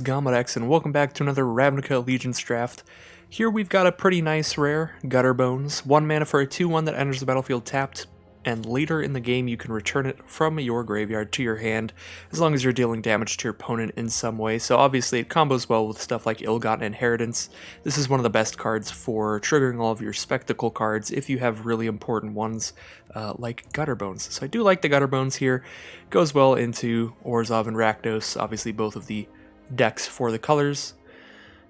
Gomodex, and welcome back to another Ravnica Allegiance Draft. Here we've got a pretty nice rare, Gutter Bones. 1 mana for a 2/1 that enters the battlefield tapped, and later in the game you can return it from your graveyard to your hand, as long as you're dealing damage to your opponent in some way. So obviously it combos well with stuff like Ill-Gotten Inheritance. This is one of the best cards for triggering all of your Spectacle cards if you have really important ones like Gutter Bones. So I do like the Gutter Bones here. Goes well into Orzhov and Rakdos, obviously both of the decks for the colors.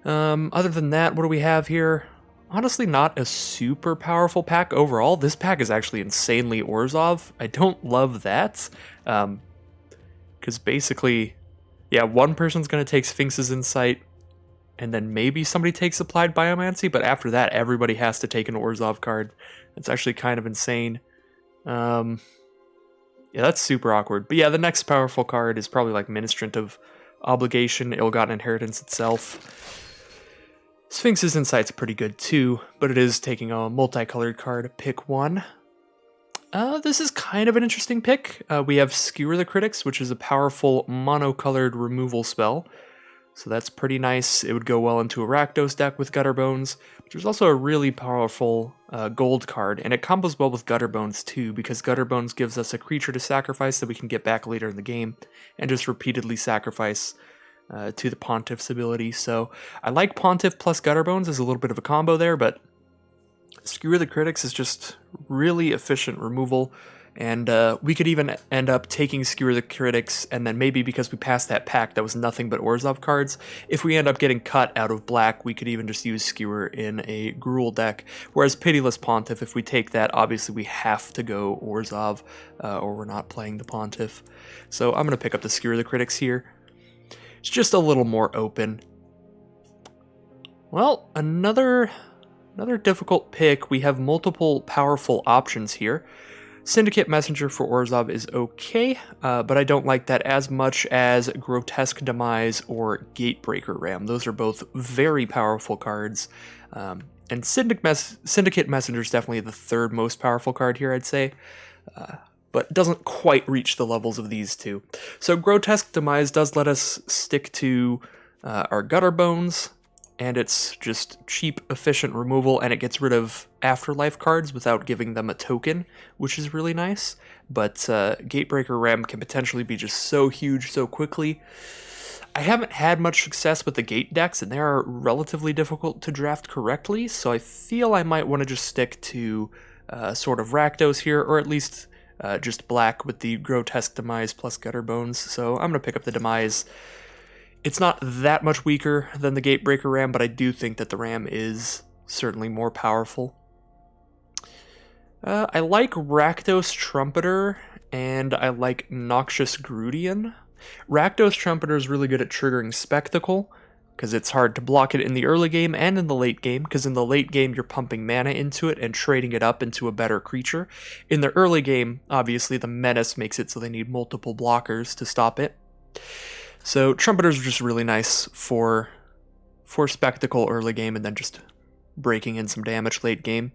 Other than that, what do we have here? Honestly, not a super powerful pack overall. This pack is actually insanely Orzhov. I don't love that, because basically, yeah, one person's going to take Sphinx's Insight, and then maybe somebody takes Applied Biomancy, but after that, everybody has to take an Orzhov card. That's actually kind of insane. Yeah, that's super awkward. But yeah, the next powerful card is probably like Ministrant of Obligation, Ill-Gotten Inheritance itself. Sphinx's Insight's pretty good too, but it is taking a multicolored card. Pick one. This is kind of an interesting pick. We have Skewer the Critics, which is a powerful monocolored removal spell. So that's pretty nice. It would go well into a Rakdos deck with Gutter Bones. But there's also a really powerful gold card, and it combos well with Gutter Bones too, because Gutter Bones gives us a creature to sacrifice that we can get back later in the game, and just repeatedly sacrifice to the Pontiff's ability. So I like Pontiff plus Gutter Bones as a little bit of a combo there, but Skewer the Critics is just really efficient removal. And we could even end up taking Skewer the Critics, and then maybe because we passed that pack that was nothing but Orzhov cards, if we end up getting cut out of black, we could even just use Skewer in a Gruul deck. Whereas Pitiless Pontiff, if we take that, obviously we have to go Orzhov, or we're not playing the Pontiff. So I'm going to pick up the Skewer the Critics here. It's just a little more open. Well, another difficult pick. We have multiple powerful options here. Syndicate Messenger for Orzhov is okay, but I don't like that as much as Grotesque Demise or Gatebreaker Ram. Those are both very powerful cards, and Syndicate Messenger is definitely the third most powerful card here, I'd say, but doesn't quite reach the levels of these two. So Grotesque Demise does let us stick to our Gutter Bones, and it's just cheap, efficient removal, and it gets rid of Afterlife cards without giving them a token, which is really nice. But Gatebreaker Ram can potentially be just so huge so quickly. I haven't had much success with the Gate decks, and they are relatively difficult to draft correctly, so I feel I might want to just stick to sort of Rakdos here, or at least just black with the Grotesque Demise plus Gutter Bones. So I'm going to pick up the Demise. It's not that much weaker than the Gatebreaker Ram, but I do think that the Ram is certainly more powerful. I like Rakdos Trumpeter, and I like Noxious Grudian. Rakdos Trumpeter is really good at triggering Spectacle, because it's hard to block it in the early game and in the late game, because in the late game you're pumping mana into it and trading it up into a better creature. In the early game, obviously the Menace makes it so they need multiple blockers to stop it. So Trumpeters are just really nice for Spectacle early game and then just breaking in some damage late game.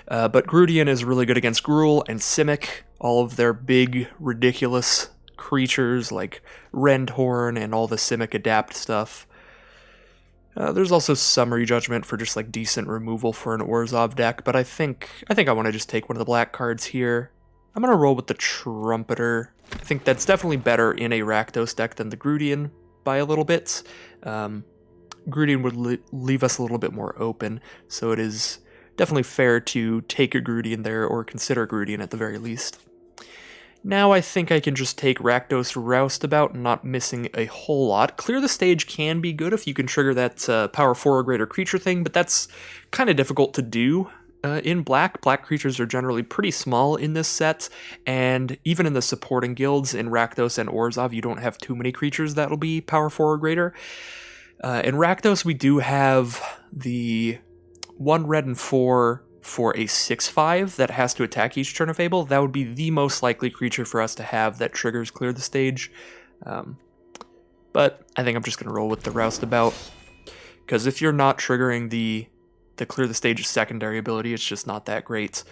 But Grudian is really good against Gruul and Simic, all of their big, ridiculous creatures like Rendhorn and all the Simic Adapt stuff. There's also Summary Judgment for just like decent removal for an Orzhov deck, but I think I want to just take one of the black cards here. I'm going to roll with the Trumpeter. I think that's definitely better in a Rakdos deck than the Grudian by a little bit. Grudian would leave us a little bit more open, so it is definitely fair to take a Grudian there, or consider Grudian at the very least. Now I think I can just take Rakdos Roustabout, not missing a whole lot. Clear the Stage can be good if you can trigger that Power 4 or greater creature thing, but that's kind of difficult to do. In black creatures are generally pretty small in this set, and even in the supporting guilds in Rakdos and Orzhov, you don't have too many creatures that'll be Power 4 or greater. In Rakdos, we do have the 1 red and 4 for a 6/5 that has to attack each turn of Fable. That would be the most likely creature for us to have that triggers Clear the Stage. But I think I'm just going to roll with the Roustabout, because if you're not triggering the Clear the Stage's secondary ability, it's just not that great.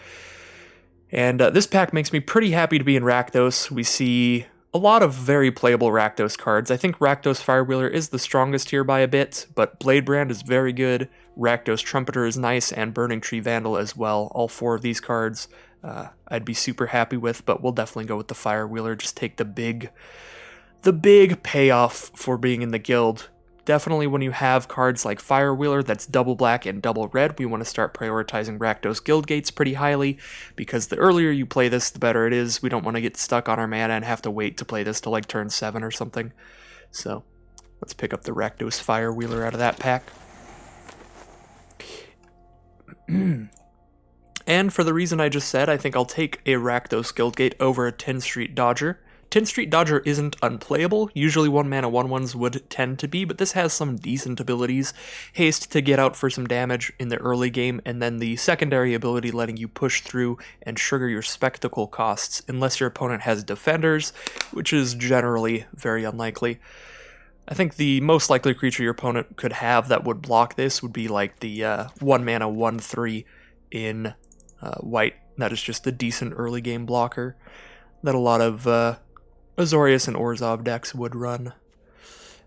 And this pack makes me pretty happy to be in Rakdos. We see A lot of very playable Rakdos cards. I think Rakdos Firewheeler is the strongest here by a bit, but Bladebrand is very good, Rakdos Trumpeter is nice, and Burning Tree Vandal as well. All 4 of these cards I'd be super happy with, but we'll definitely go with the Firewheeler. Just take the big payoff for being in the guild. Definitely when you have cards like Firewheeler that's double black and double red, we want to start prioritizing Rakdos Guild Gates pretty highly, because the earlier you play this, the better it is. We don't want to get stuck on our mana and have to wait to play this till like turn 7 or something. So let's pick up the Rakdos Firewheeler out of that pack. And for the reason I just said, I think I'll take a Rakdos Guildgate over a 10 Street Dodger. 10 Street Dodger isn't unplayable, usually 1 mana 1/1s would tend to be, but this has some decent abilities. Haste to get out for some damage in the early game, and then the secondary ability letting you push through and sugar your spectacle costs, unless your opponent has defenders, which is generally very unlikely. I think the most likely creature your opponent could have that would block this would be like the 1 mana 1/3 in white. That is just a decent early game blocker that a lot of Azorius and Orzhov decks would run.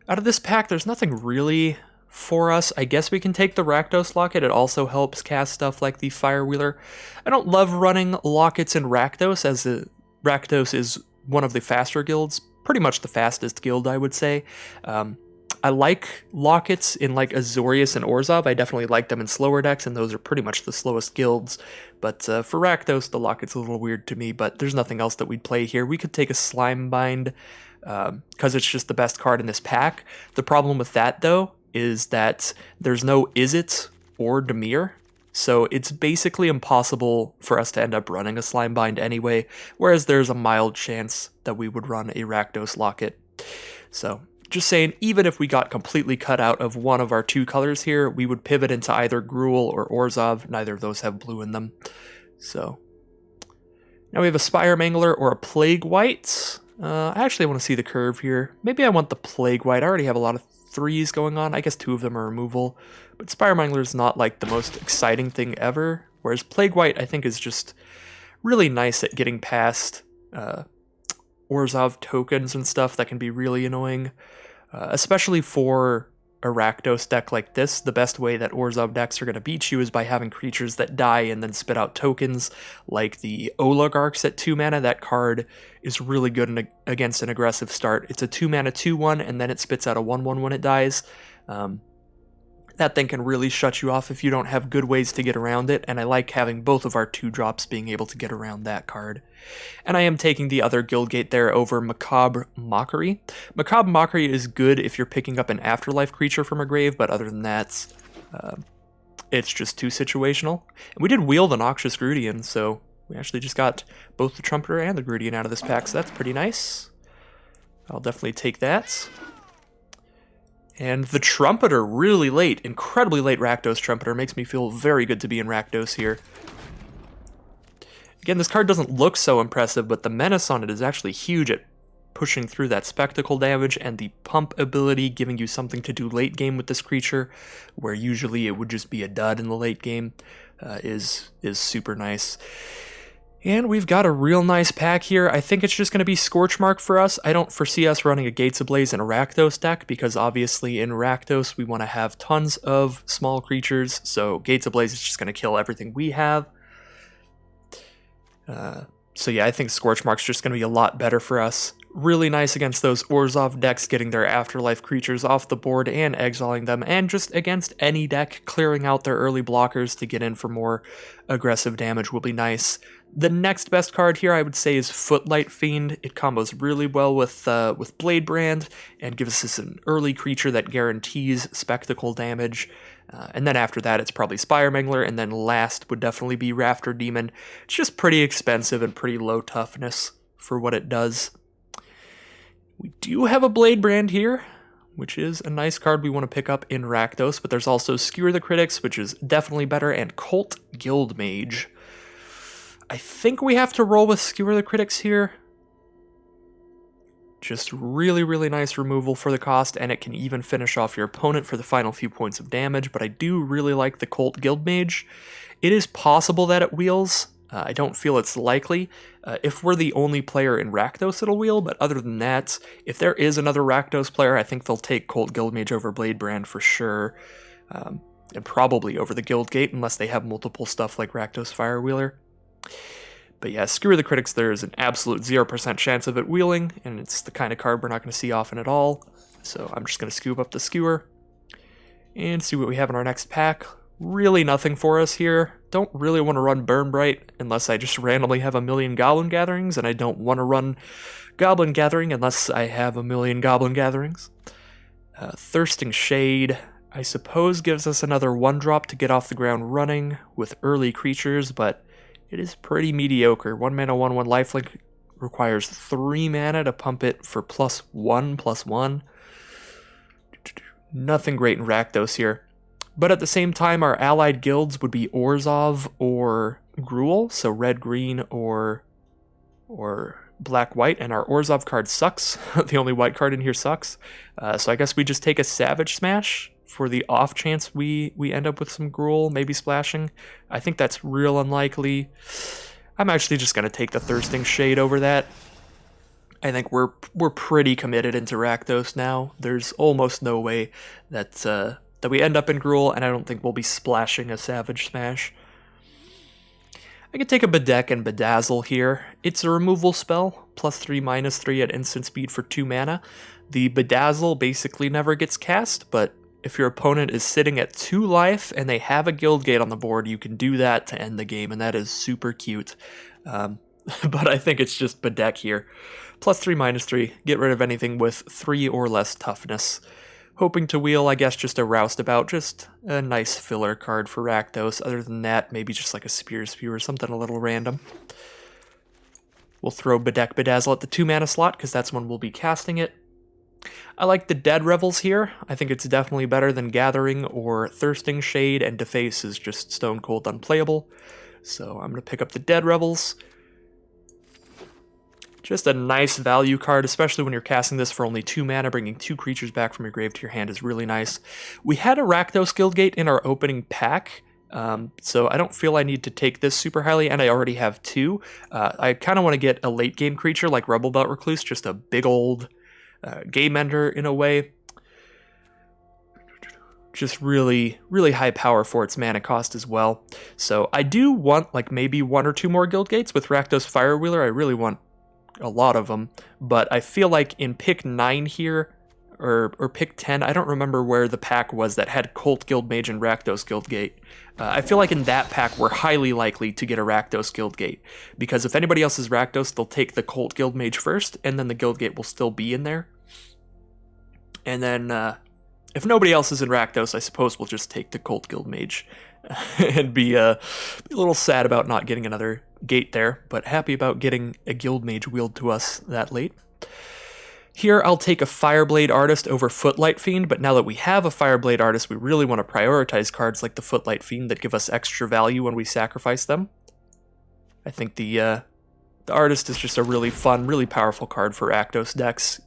Out of this pack, there's nothing really for us. I guess we can take the Rakdos Locket. It also helps cast stuff like the Firewheeler. I don't love running Lockets in Rakdos, as Rakdos is one of the faster guilds. Pretty much the fastest guild, I would say. I like Lockets in like Azorius and Orzhov. I definitely like them in slower decks, and those are pretty much the slowest guilds. But for Rakdos, the Locket's a little weird to me, but there's nothing else that we'd play here. We could take a Slimebind, because it's just the best card in this pack. The problem with that, though, is that there's no Izzet or Dimir, so it's basically impossible for us to end up running a Slimebind anyway, whereas there's a mild chance that we would run a Rakdos Locket. So just saying, even if we got completely cut out of one of our 2 colors here, we would pivot into either Gruul or Orzhov. Neither of those have blue in them. So now we have a Spire Mangler or a Plague White. I actually want to see the curve here. Maybe I want the Plague White. I already have a lot of 3s going on. I guess 2 of them are removal. But Spire Mangler is not like the most exciting thing ever. Whereas Plague White, I think, is just really nice at getting past Orzhov tokens and stuff that can be really annoying. Especially for a Rakdos deck like this, the best way that Orzhov decks are going to beat you is by having creatures that die and then spit out tokens, like the Oligarchs at 2 mana. That card is really good against an aggressive start. It's a 2 mana 2/1, and then it spits out a 1/1 when it dies. That thing can really shut you off if you don't have good ways to get around it, and I like having both of our 2-drops being able to get around that card. And I am taking the other Guildgate there over Macabre Mockery. Macabre Mockery is good if you're picking up an Afterlife creature from a grave, but other than that, it's just too situational. And we did wheel the Noxious Grudian, so we actually just got both the Trumpeter and the Grudian out of this pack, so that's pretty nice. I'll definitely take that. And the Trumpeter, really late, incredibly late Rakdos Trumpeter, makes me feel very good to be in Rakdos here. Again, this card doesn't look so impressive, but the menace on it is actually huge at pushing through that spectacle damage, and the pump ability giving you something to do late game with this creature, where usually it would just be a dud in the late game, is super nice. And we've got a real nice pack here. I think it's just going to be Scorchmark for us. I don't foresee us running a Gates Ablaze in a Rakdos deck, because obviously in Rakdos we want to have tons of small creatures, so Gates Ablaze is just going to kill everything we have. So yeah, I think Scorchmark's just going to be a lot better for us. Really nice against those Orzhov decks, getting their Afterlife creatures off the board and exiling them, and just against any deck, clearing out their early blockers to get in for more aggressive damage will be nice. The next best card here, I would say, is Footlight Fiend. It combos really well with Bladebrand, and gives us an early creature that guarantees spectacle damage. And then after that, it's probably Spire Mangler, and then last would definitely be Rafter Demon. It's just pretty expensive and pretty low toughness for what it does. We do have a Bladebrand here, which is a nice card we want to pick up in Rakdos, but there's also Skewer the Critics, which is definitely better, and Cult Guildmage. I think we have to roll with Skewer the Critics here. Just really, really nice removal for the cost, and it can even finish off your opponent for the final few points of damage, but I do really like the Cult Guildmage. It is possible that it wheels. I don't feel it's likely. If we're the only player in Rakdos, it'll wheel, but other than that, if there is another Rakdos player, I think they'll take Colt Guildmage over Bladebrand for sure, and probably over the Guildgate, unless they have multiple stuff like Rakdos Firewheeler. But yeah, Skewer the Critics, there's an absolute 0% chance of it wheeling, and it's the kind of card we're not going to see often at all, so I'm just going to scoop up the Skewer, and see what we have in our next pack. Really nothing for us here. Don't really want to run Burn Bright unless I just randomly have a million Goblin Gatherings, and I don't want to run Goblin Gathering unless I have a million Goblin Gatherings. Thirsting Shade, I suppose, gives us another 1-drop to get off the ground running with early creatures, but it is pretty mediocre. 1 mana, 1/1 lifelink requires 3 mana to pump it for +1/+1. Nothing great in Rakdos here. But at the same time, our allied guilds would be Orzhov or Gruul, so red-green or black-white, and our Orzhov card sucks. The only white card in here sucks. So I guess we just take a Savage Smash for the off chance we end up with some Gruul, maybe splashing. I think that's real unlikely. I'm actually just going to take the Thirsting Shade over that. I think we're pretty committed into Rakdos now. There's almost no way that we end up in Gruul, and I don't think we'll be splashing a Savage Smash. I could take a Bedeck and Bedazzle here. It's a removal spell, +3/-3 at instant speed for 2 mana. The Bedazzle basically never gets cast, but if your opponent is sitting at 2 life and they have a Guildgate on the board, you can do that to end the game, and that is super cute. But I think it's just Bedeck here. +3/-3, get rid of anything with 3 or less toughness. Hoping to wheel, I guess, just a Roustabout, just a nice filler card for Rakdos. Other than that, maybe just like a Spear Spew or something a little random. We'll throw Bedeck Bedazzle at the 2 mana slot, because that's when we'll be casting it. I like the Dead Revels here. I think it's definitely better than Gathering or Thirsting Shade, and Deface is just stone cold unplayable. So I'm going to pick up the Dead Revels. Just a nice value card, especially when you're casting this for only 2 mana. Bringing 2 creatures back from your grave to your hand is really nice. We had a Rakdos Guildgate in our opening pack, so I don't feel I need to take this super highly, and I already have 2. I kind of want to get a late game creature like Rebel Belt Recluse, just a big old game ender in a way. Just really, really high power for its mana cost as well. So I do want like maybe 1 or 2 more Guildgates with Rakdos Firewheeler. I really want a lot of them, but I feel like in pick 9 here, or pick 10, I don't remember where the pack was that had Colt Guildmage and Rakdos Guildgate. I feel like in that pack we're highly likely to get a Rakdos Guildgate, because if anybody else is Rakdos, they'll take the Colt Guildmage first, and then the Guildgate will still be in there. And then if nobody else is in Rakdos, I suppose we'll just take the Colt Guildmage and be a little sad about not getting another gate there, but happy about getting a Guildmage wheeled to us that late. Here I'll take a Fireblade Artist over Footlight Fiend, but now that we have a Fireblade Artist, we really want to prioritize cards like the Footlight Fiend that give us extra value when we sacrifice them. I think the Artist is just a really fun, really powerful card for Rakdos decks.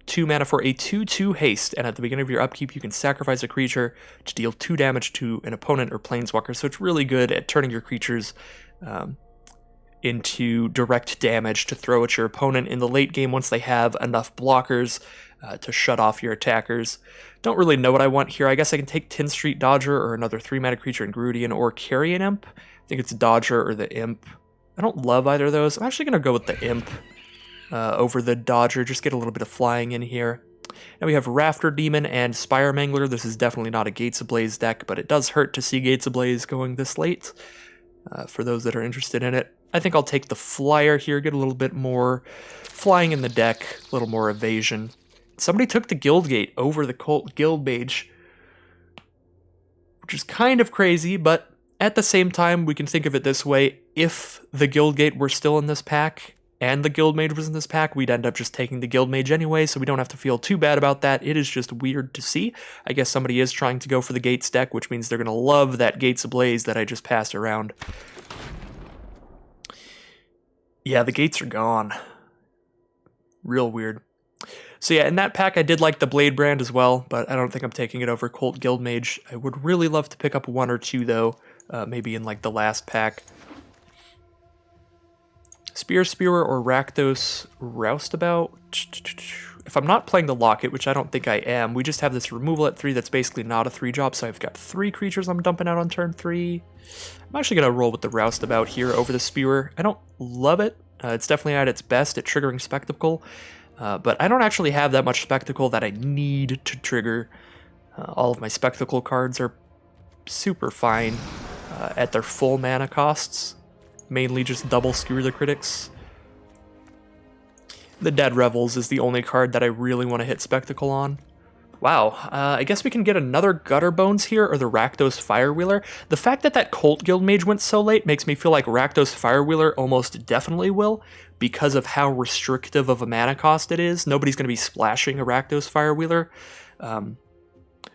2 mana for a 2/2 haste, and at the beginning of your upkeep you can sacrifice a creature to deal 2 damage to an opponent or planeswalker, so it's really good at turning your creatures into direct damage to throw at your opponent in the late game once they have enough blockers to shut off your attackers. Don't really know what I want here. I guess I can take Tin Street Dodger or another 3-mana creature in Grudian, or Carrion Imp. I think it's Dodger or the Imp. I don't love either of those. I'm actually going to go with the Imp over the Dodger, just get a little bit of flying in here. Now we have Rafter Demon and Spire Mangler. This is definitely not a Gates Ablaze deck, but it does hurt to see Gates Ablaze going this late, for those that are interested in it. I think I'll take the Flyer here, get a little bit more flying in the deck, a little more evasion. Somebody took the Guildgate over the Colt Guildmage, which is kind of crazy, but at the same time, we can think of it this way. If the Guildgate were still in this pack, and the Guildmage was in this pack, we'd end up just taking the Guildmage anyway, so we don't have to feel too bad about that. It is just weird to see. I guess somebody is trying to go for the Gates deck, which means they're going to love that Gates Ablaze that I just passed around. Yeah, the Gates are gone. Real weird. So yeah, in that pack I did like the Blade Brand as well, but I don't think I'm taking it over Colt Guildmage. I would really love to pick up 1 or 2 though, maybe in like the last pack. Spearer or Rakdos Roustabout. If I'm not playing the Locket, which I don't think I am, we just have this removal at 3 that's basically not a 3-drop, so I've got 3 creatures I'm dumping out on turn 3. I'm actually going to roll with the Roustabout here over the Spearer. I don't love it. It's definitely at its best at triggering Spectacle, but I don't actually have that much Spectacle that I need to trigger. All of my Spectacle cards are super fine at their full mana costs. Mainly just double skewer the critics. The Dead Revels is the only card that I really want to hit Spectacle on. Wow, I guess we can get another Gutter Bones here, or the Rakdos Firewheeler. The fact that that Cult Guild Mage went so late makes me feel like Rakdos Firewheeler almost definitely will, because of how restrictive of a mana cost it is. Nobody's going to be splashing a Rakdos Firewheeler.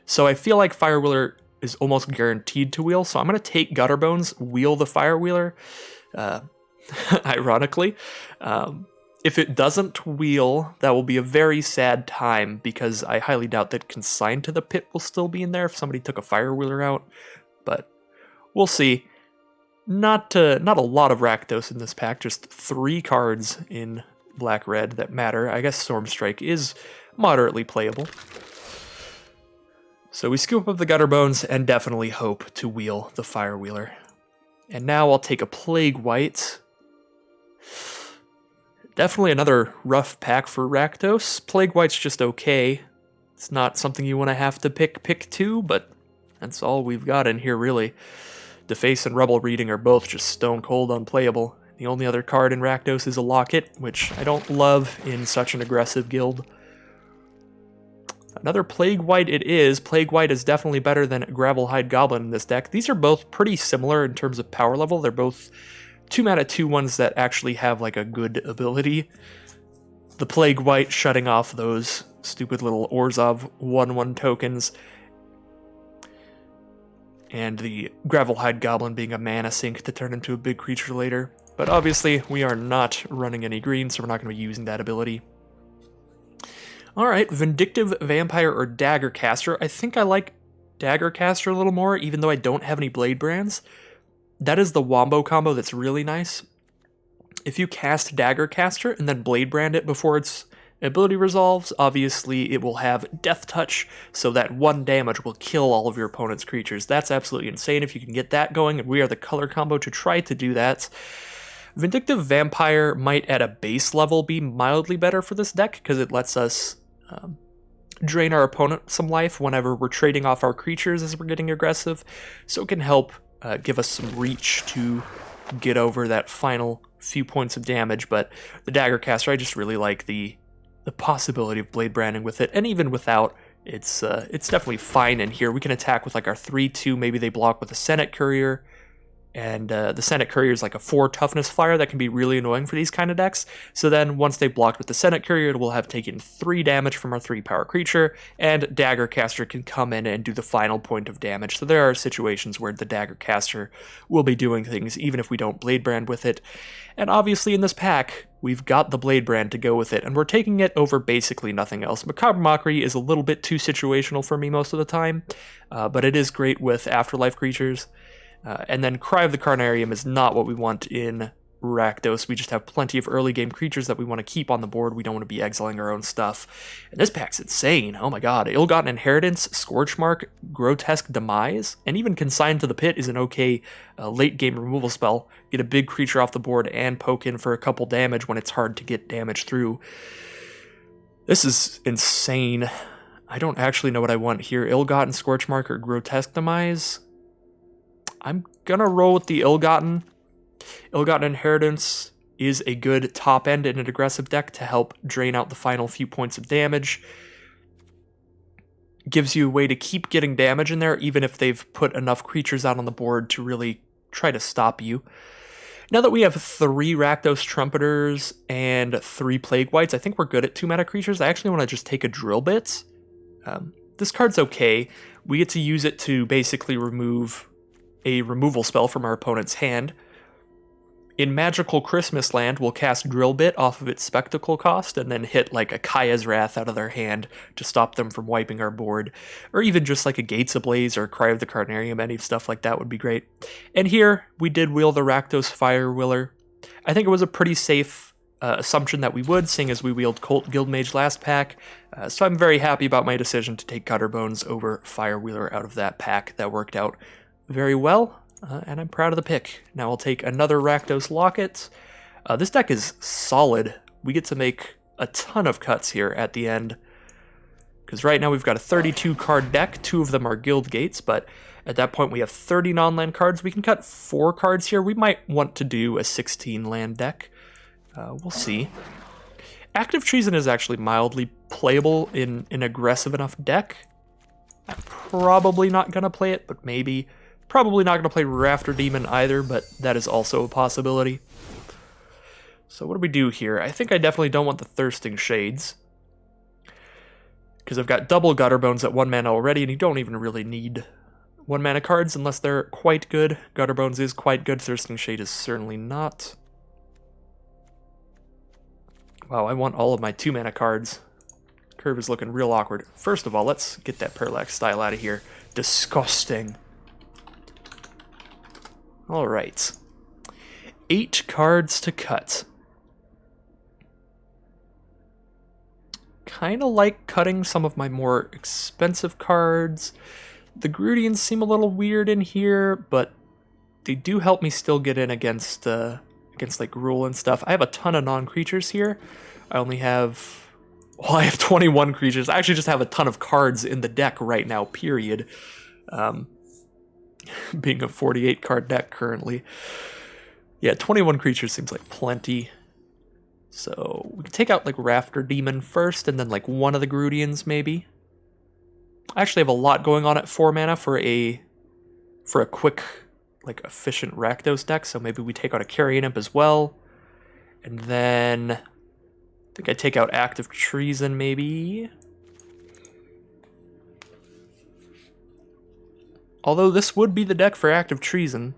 So I feel like Firewheeler is almost guaranteed to wheel, so I'm going to take Gutter Bones, wheel the Firewheeler, ironically. If it doesn't wheel, that will be a very sad time, because I highly doubt that Consigned to the Pit will still be in there if somebody took a Firewheeler out, but we'll see. Not a lot of Rakdos in this pack, just 3 cards in black-red that matter. I guess Stormstrike is moderately playable. So we scoop up the Gutter Bones and definitely hope to wheel the Firewheeler. And now I'll take a Plague White. Definitely another rough pack for Rakdos. Plague White's just okay. It's not something you want to have to pick 2, but that's all we've got in here, really. Deface and Rebel Reading are both just stone cold unplayable. The only other card in Rakdos is a Locket, which I don't love in such an aggressive guild. Another Plague White it is. Plague White is definitely better than Gravelhide Goblin in this deck. These are both pretty similar in terms of power level. They're both 2-mana 2/1s that actually have like a good ability. The Plague White shutting off those stupid little Orzhov 1/1 tokens, and the Gravelhide Goblin being a mana sink to turn into a big creature later. But obviously we are not running any green, so we're not going to be using that ability. Alright, Vindictive Vampire or Dagger Caster. I think I like Dagger Caster a little more, even though I don't have any Blade Brands. That is the Wombo combo that's really nice. If you cast Dagger Caster and then Blade Brand it before its ability resolves, obviously it will have Death Touch, so that 1 damage will kill all of your opponent's creatures. That's absolutely insane if you can get that going, and we are the color combo to try to do that. Vindictive Vampire might at a base level be mildly better for this deck, because it lets us drain our opponent some life whenever we're trading off our creatures as we're getting aggressive, so it can help give us some reach to get over that final few points of damage. But the Dagger Caster, I just really like the possibility of Blade Branding with it, and even without, it's definitely fine in here. We can attack with like our 3/2, maybe they block with a Senate Courier, and the Senate Courier is like a 4 toughness flyer that can be really annoying for these kind of decks. So then once they blocked with the Senate Courier, it will have taken 3 damage from our 3-power creature, and Dagger Caster can come in and do the final point of damage. So there are situations where the Dagger Caster will be doing things even if we don't Blade Brand with it. And obviously in this pack, we've got the Blade Brand to go with it, and we're taking it over basically nothing else. Macabre Mockery is a little bit too situational for me most of the time, but it is great with Afterlife creatures. And then Cry of the Carnarium is not what we want in Rakdos. We just have plenty of early game creatures that we want to keep on the board. We don't want to be exiling our own stuff. And this pack's insane. Oh my god. Ill-Gotten Inheritance, Scorchmark, Grotesque Demise, and even Consigned to the Pit is an okay late game removal spell. Get a big creature off the board and poke in for a couple damage when it's hard to get damage through. This is insane. I don't actually know what I want here. Ill-Gotten Scorchmark or Grotesque Demise? I'm gonna roll with the Ill-Gotten. Ill-Gotten Inheritance is a good top end in an aggressive deck to help drain out the final few points of damage. Gives you a way to keep getting damage in there, even if they've put enough creatures out on the board to really try to stop you. Now that we have 3 Rakdos Trumpeters and 3 Plague Whites, I think we're good at 2-mana creatures. I actually want to just take a Drill Bit. This card's okay. We get to use it to basically remove a removal spell from our opponent's hand. In Magical Christmas Land, we'll cast Drill Bit off of its Spectacle cost and then hit like a Kaya's Wrath out of their hand to stop them from wiping our board. Or even just like a Gates Ablaze or Cry of the Carnarium, any stuff like that would be great. And here, we did wheel the Rakdos Firewheeler. I think it was a pretty safe assumption that we would, seeing as we wheeled Colt Guildmage last pack. So I'm very happy about my decision to take Gutterbones over Firewheeler out of that pack. That worked out very well, and I'm proud of the pick. Now I'll take another Rakdos Locket. This deck is solid. We get to make a ton of cuts here at the end, because right now we've got a 32 card deck. 2 of them are Guild Gates, but at that point we have 30 non-land cards. We can cut 4 cards here. We might want to do a 16 land deck. We'll see. Active Treason is actually mildly playable in an aggressive enough deck. I'm probably not going to play it, but maybe. Probably not going to play Rafter Demon either, but that is also a possibility. So what do we do here? I think I definitely don't want the Thirsting Shades, because I've got double Gutterbones at 1 mana already, and you don't even really need 1 mana cards unless they're quite good. Gutterbones is quite good. Thirsting Shade is certainly not. Wow, I want all of my 2 mana cards. Curve is looking real awkward. First of all, let's get that Parallax Style out of here. Disgusting. Alright. 8 cards to cut. Kinda like cutting some of my more expensive cards. The Grudians seem a little weird in here, but they do help me still get in against like Rule and stuff. I have a ton of non-creatures here. I only have... Well, I have 21 creatures. I actually just have a ton of cards in the deck right now, period. Being a 48 card deck currently. Yeah, 21 creatures seems like plenty. So we can take out like Rafter Demon first, and then like one of the Grudians maybe. I actually have a lot going on at 4 mana for a quick, like efficient Rakdos deck, so maybe we take out a Carrion Imp as well. And then I think I take out Active Treason maybe. Although this would be the deck for Active Treason.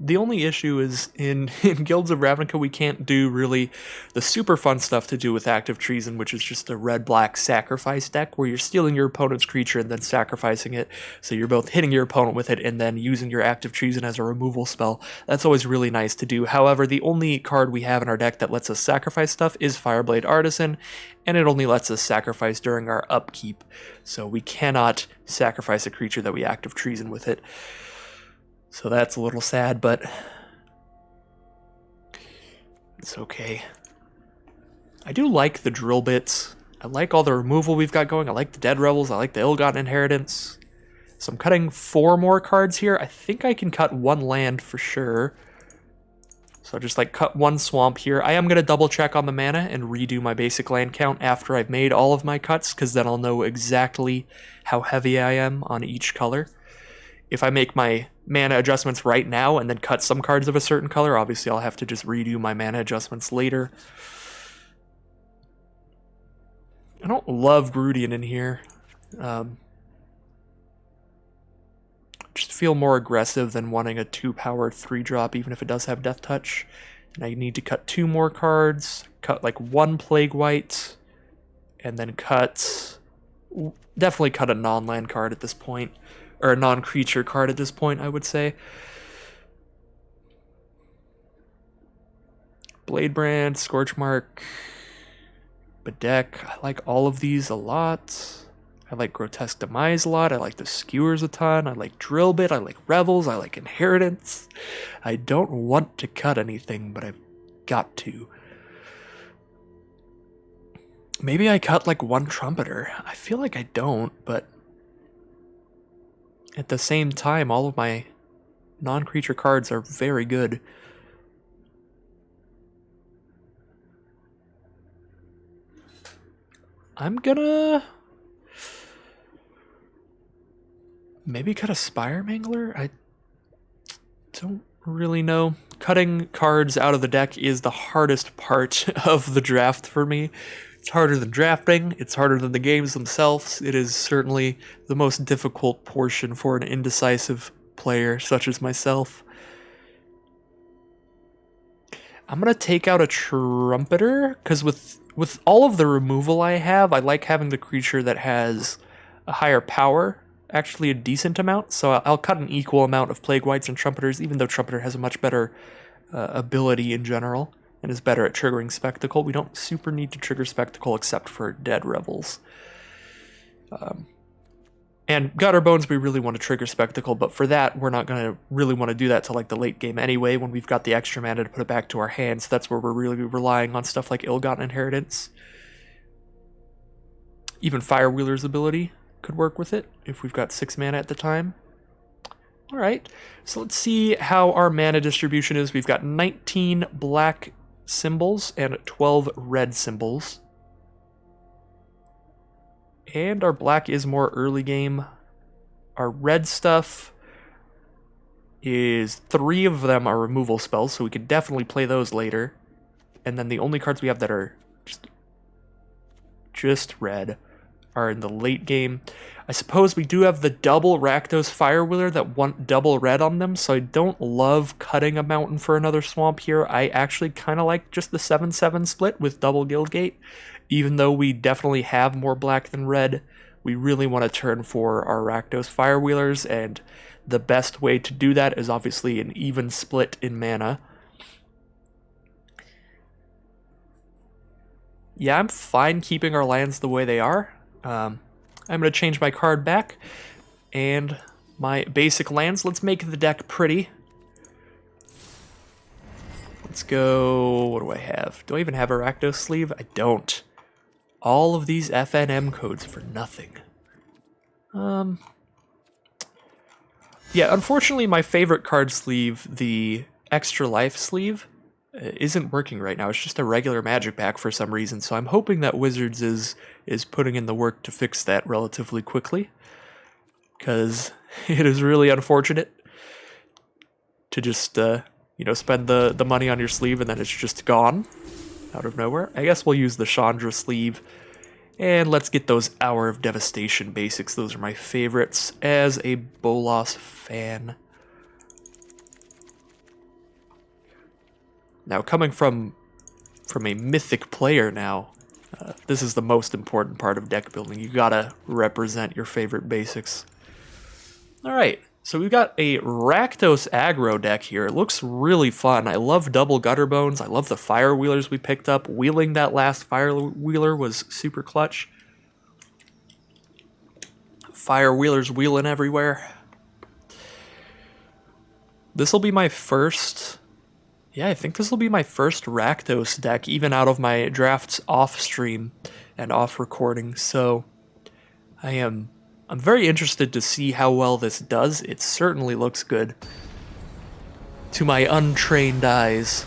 The only issue is in Guilds of Ravnica we can't do really the super fun stuff to do with Active Treason, which is just a red-black sacrifice deck where you're stealing your opponent's creature and then sacrificing it. So you're both hitting your opponent with it and then using your Active Treason as a removal spell. That's always really nice to do. However, the only card we have in our deck that lets us sacrifice stuff is Fireblade Artisan, and it only lets us sacrifice during our upkeep. So we cannot sacrifice a creature that we Active Treason with it. So that's a little sad, but it's okay. I do like the drill bits. I like all the removal we've got going. I like the Dead Rebels. I like the Ill-Gotten Inheritance. So I'm cutting 4 more cards here. I think I can cut 1 land for sure. So I'll just like cut 1 swamp here. I am going to double check on the mana and redo my basic land count after I've made all of my cuts, because then I'll know exactly how heavy I am on each color. If I make my mana adjustments right now and then cut some cards of a certain color, obviously I'll have to just redo my mana adjustments later. I don't love Grudian in here. Just feel more aggressive than wanting a 2-power 3-drop, even if it does have Death Touch. And I need to cut 2 more cards, cut like 1 Plague White, and then definitely cut a non-land card at this point. Or a non-creature card at this point, I would say. Bladebrand, Scorchmark, Bedeck. I like all of these a lot. I like Grotesque Demise a lot. I like the Skewers a ton. I like Drillbit. I like Revels. I like Inheritance. I don't want to cut anything, but I've got to. Maybe I cut like 1 Trumpeter. I feel like I don't, but at the same time, all of my non-creature cards are very good. I'm gonna maybe cut a Spire Mangler? I don't really know. Cutting cards out of the deck is the hardest part of the draft for me. It's harder than drafting, it's harder than the games themselves. It is certainly the most difficult portion for an indecisive player such as myself. I'm going to take out a Trumpeter, because with all of the removal I have, I like having the creature that has a higher power, actually a decent amount, so I'll cut an equal amount of Plague Whites and Trumpeters, even though Trumpeter has a much better ability in general, and is better at triggering Spectacle. We don't super need to trigger Spectacle except for Dead Rebels. And Gutter Bones, we really want to trigger Spectacle, but for that, we're not going to really want to do that till like the late game anyway, when we've got the extra mana to put it back to our hands. So that's where we're really relying on stuff like Ill-Gotten Inheritance. Even Firewheeler's ability could work with it, if we've got 6 mana at the time. Alright, so let's see how our mana distribution is. We've got 19 black symbols and 12 red symbols. And our black is more early game. Our red stuff is 3 of them are removal spells, so we could definitely play those later. And then the only cards we have that are just red are in the late game. I suppose we do have the double Rakdos Firewheeler that want double red on them, so I don't love cutting a mountain for another swamp here. I actually kind of like just the 7/7 split with double Guildgate. Even though we definitely have more black than red, we really want to turn for our Rakdos Firewheelers, and the best way to do that is obviously an even split in mana. Yeah, I'm fine keeping our lands the way they are. I'm going to change my card back, and my basic lands. Let's make the deck pretty. Let's go, what do I have? Do I even have a Rakdos sleeve? I don't. All of these FNM codes for nothing. Yeah, unfortunately my favorite card sleeve, the Extra Life sleeve, isn't working right now. It's just a regular magic pack for some reason, so I'm hoping that Wizards is putting in the work to fix that relatively quickly, because it is really unfortunate to just, you know, spend the money on your sleeve and then it's just gone out of nowhere. I guess we'll use the Chandra sleeve, and let's get those Hour of Devastation basics. Those are my favorites as a Bolas fan. Now, coming from a Mythic player now, this is the most important part of deck building. You gotta represent your favorite basics. Alright, so we've got a Rakdos aggro deck here. It looks really fun. I love double Gutter Bones. I love the Firewheelers we picked up. Wheeling that last Firewheeler was super clutch. Firewheelers wheeling everywhere. This will be my first... Yeah, I think this will be my first Rakdos deck, even out of my drafts off stream and off recording, so I'm very interested to see how well this does. It certainly looks good to my untrained eyes.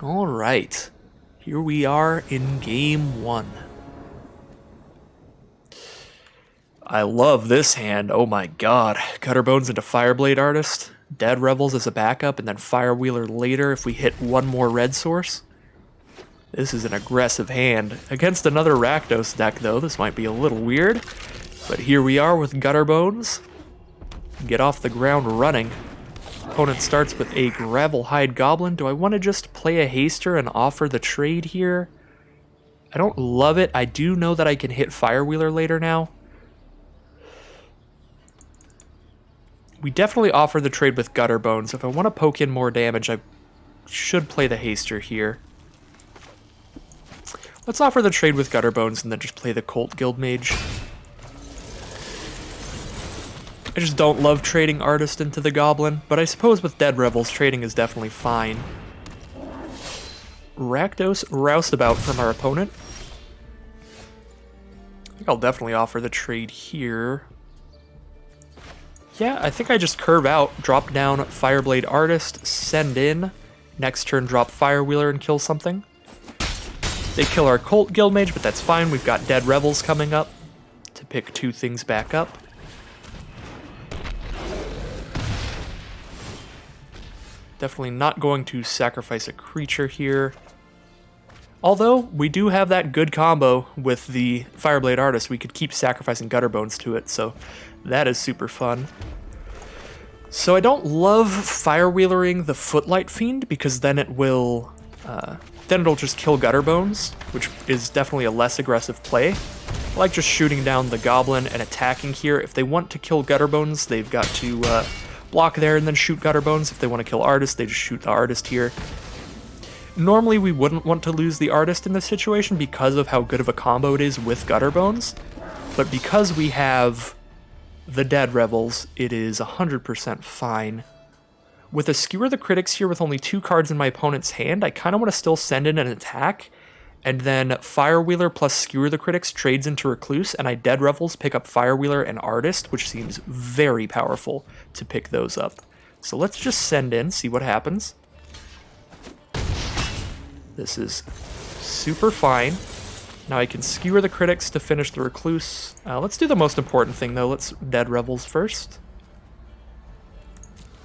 Alright, here we are in game 1. I love this hand, oh my god. Gutter Bones into Fireblade Artist. Dead Rebels as a backup, and then Firewheeler later if we hit one more red source. This is an aggressive hand. Against another Rakdos deck, though, this might be a little weird. But here we are with Gutter Bones. Get off the ground running. Opponent starts with a Gravelhide Goblin. Do I want to just play a Haster and offer the trade here? I don't love it. I do know that I can hit Firewheeler later now. We definitely offer the trade with Gutter Bones. If I want to poke in more damage, I should play the Haster here. Let's offer the trade with Gutter Bones and then just play the Cult Guildmage. I just don't love trading Artist into the Goblin, but I suppose with Dead Rebels, trading is definitely fine. Rakdos Roustabout from our opponent. I think I'll definitely offer the trade here. Yeah, I think I just curve out, drop down Fireblade Artist, send in, next turn drop Firewheeler and kill something. They kill our Cult Guildmage, but that's fine. We've got Dead Rebels coming up to pick 2 things back up. Definitely not going to sacrifice a creature here. Although, we do have that good combo with the Fireblade Artist. We could keep sacrificing Gutter Bones to it, so that is super fun. So I don't love Firewheelering the Footlight Fiend, because then it will... then it'll just kill Gutter Bones, which is definitely a less aggressive play. I like just shooting down the Goblin and attacking here. If they want to kill Gutter Bones, they've got to block there and then shoot Gutterbones. If they want to kill Artist, they just shoot the Artist here. Normally we wouldn't want to lose the Artist in this situation because of how good of a combo it is with Gutterbones, but because we have the Dead Revels, it is 100% fine. With a Skewer the Critics here with only 2 cards in my opponent's hand, I kind of want to still send in an attack, and then Firewheeler plus Skewer the Critics trades into Recluse, and I Dead Revels, pick up Firewheeler and Artist, which seems very powerful to pick those up. So let's just send in, see what happens. This is super fine. Now I can Skewer the Critics to finish the Recluse. Let's do the most important thing though. Let's Dead Revels first.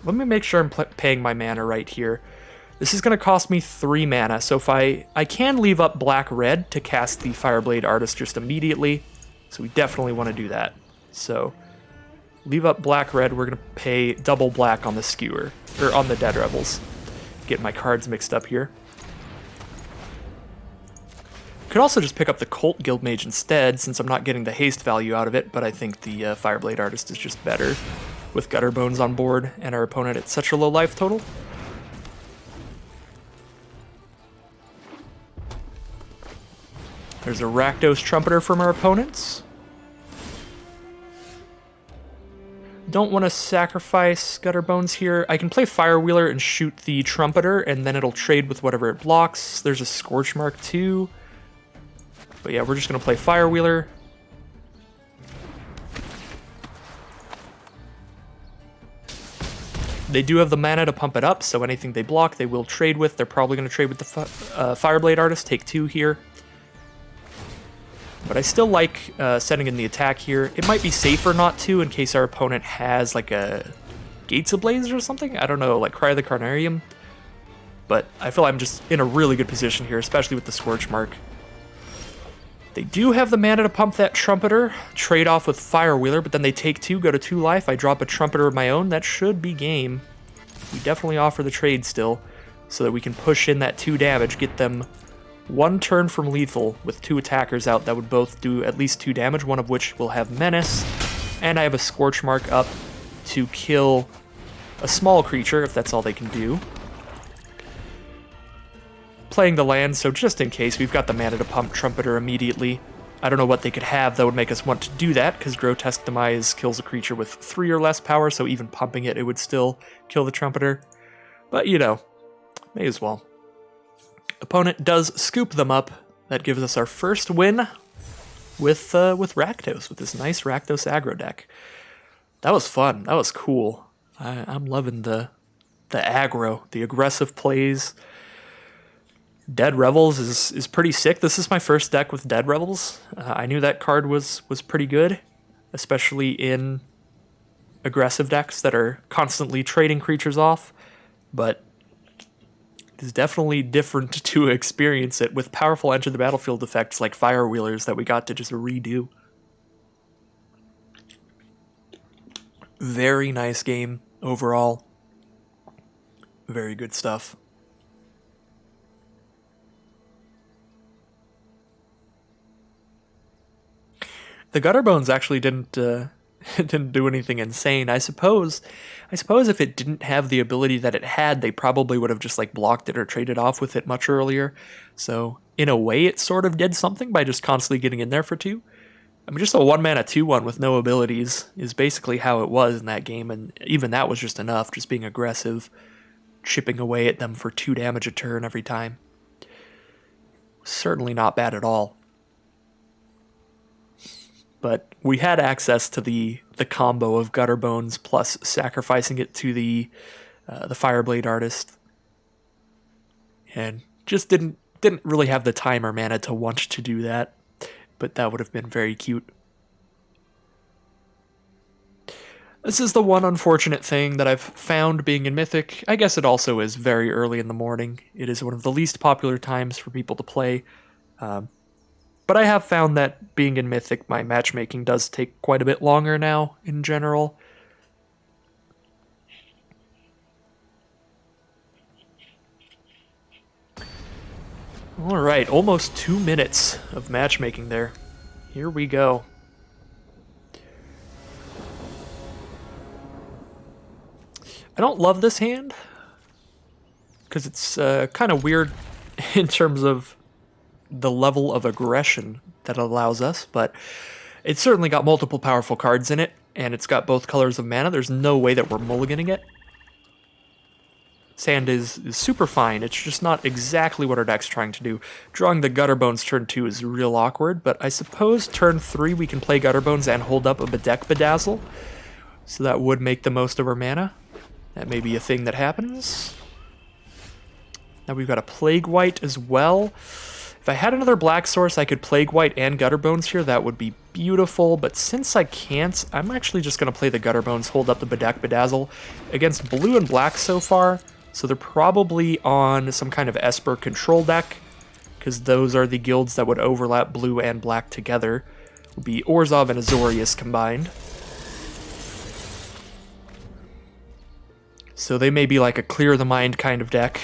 Let me make sure I'm paying my mana right here. This is going to cost me 3 mana, so if I can leave up black-red to cast the Fireblade Artist just immediately, so we definitely want to do that. So leave up black-red, we're going to pay double black on the Skewer, or on the Dead Revels. Get my cards mixed up here. Could also just pick up the Cult Guildmage instead, since I'm not getting the haste value out of it, but I think the Fireblade Artist is just better with Gutterbones on board and our opponent at such a low life total. There's a Rakdos Trumpeter from our opponents. Don't want to sacrifice Gutterbones here. I can play Firewheeler and shoot the Trumpeter, and then it'll trade with whatever it blocks. There's a Scorchmark too. But yeah, we're just going to play Firewheeler. They do have the mana to pump it up, so anything they block, they will trade with. They're probably going to trade with the Fireblade Artist, take 2 here. But I still like setting in the attack here. It might be safer not to in case our opponent has like a Gates Ablaze or something. I don't know, like Cry of the Carnarium. But I feel I'm just in a really good position here, especially with the Scorchmark. They do have the mana to pump that Trumpeter, trade off with Firewheeler, but then they take 2, go to 2 life. I drop a Trumpeter of my own. That should be game. We definitely offer the trade still, so that we can push in that 2 damage, get them 1 turn from lethal with 2 attackers out that would both do at least 2 damage, one of which will have Menace. And I have a Scorchmark up to kill a small creature, if that's all they can do. Playing the land, so just in case, we've got the mana to pump Trumpeter immediately. I don't know what they could have that would make us want to do that, because Grotesque Demise kills a creature with 3 or less power, so even pumping it, it would still kill the Trumpeter. But, you know, may as well. Opponent does scoop them up. That gives us our first win with Rakdos, with this nice Rakdos aggro deck. That was fun. That was cool. I'm loving the aggro, the aggressive plays. Dead Revels is pretty sick. This is my first deck with Dead Revels. I knew that card was pretty good, especially in aggressive decks that are constantly trading creatures off, but it is definitely different to experience it with powerful enter the battlefield effects like Firewheelers that we got to just redo. Very nice game overall. Very good stuff. The Gutterbones actually didn't do anything insane. I suppose if it didn't have the ability that it had, they probably would have just like blocked it or traded off with it much earlier. So in a way, it sort of did something by just constantly getting in there for 2. I mean, just a 1-mana 2/1 with no abilities is basically how it was in that game, and even that was just enough, just being aggressive, chipping away at them for 2 damage a turn every time. Certainly not bad at all. But we had access to the combo of Gutterbones plus sacrificing it to the Fireblade Artist, and just didn't really have the time or mana to want to do that. But that would have been very cute. This is the one unfortunate thing that I've found being in Mythic. I guess it also is very early in the morning. It is one of the least popular times for people to play. But I have found that being in Mythic, my matchmaking does take quite a bit longer now, in general. Alright, almost 2 minutes of matchmaking there. Here we go. I don't love this hand, because it's kind of weird in terms of the level of aggression that it allows us, but it's certainly got multiple powerful cards in it, and it's got both colors of mana. There's no way that we're mulliganing it. This hand is super fine. It's just not exactly what our deck's trying to do. Drawing the Gutterbones turn 2 is real awkward, but I suppose turn 3 we can play Gutterbones and hold up a Bedeck Bedazzle, so that would make the most of our mana. That may be a thing that happens. Now we've got a Plague White as well. If I had another black source, I could Plague White and Gutterbones here. That would be beautiful, but since I can't, I'm actually just going to play the Gutterbones, hold up the Bedeck Bedazzle against blue and black so far. So they're probably on some kind of Esper control deck, because those are the guilds that would overlap blue and black together. It would be Orzhov and Azorius combined. So they may be like a clear the mind kind of deck.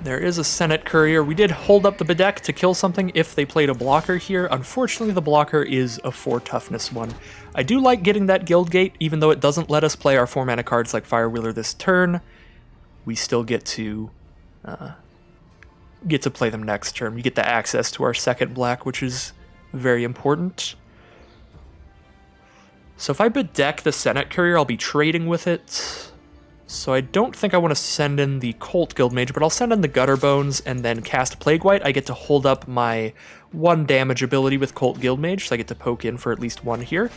There is a Senate Courier. We did hold up the Bedeck to kill something if they played a blocker here. Unfortunately, the blocker is a 4 toughness one. I do like getting that Guild Gate, even though it doesn't let us play our 4 mana cards like Firewheeler this turn. We still get to play them next turn. We get the access to our second black, which is very important. So if I Bedeck the Senate Courier, I'll be trading with it. So I don't think I want to send in the Colt Guildmage, but I'll send in the Gutterbones and then cast Plague White. I get to hold up my 1 damage ability with Colt Guildmage, so I get to poke in for at least 1 here.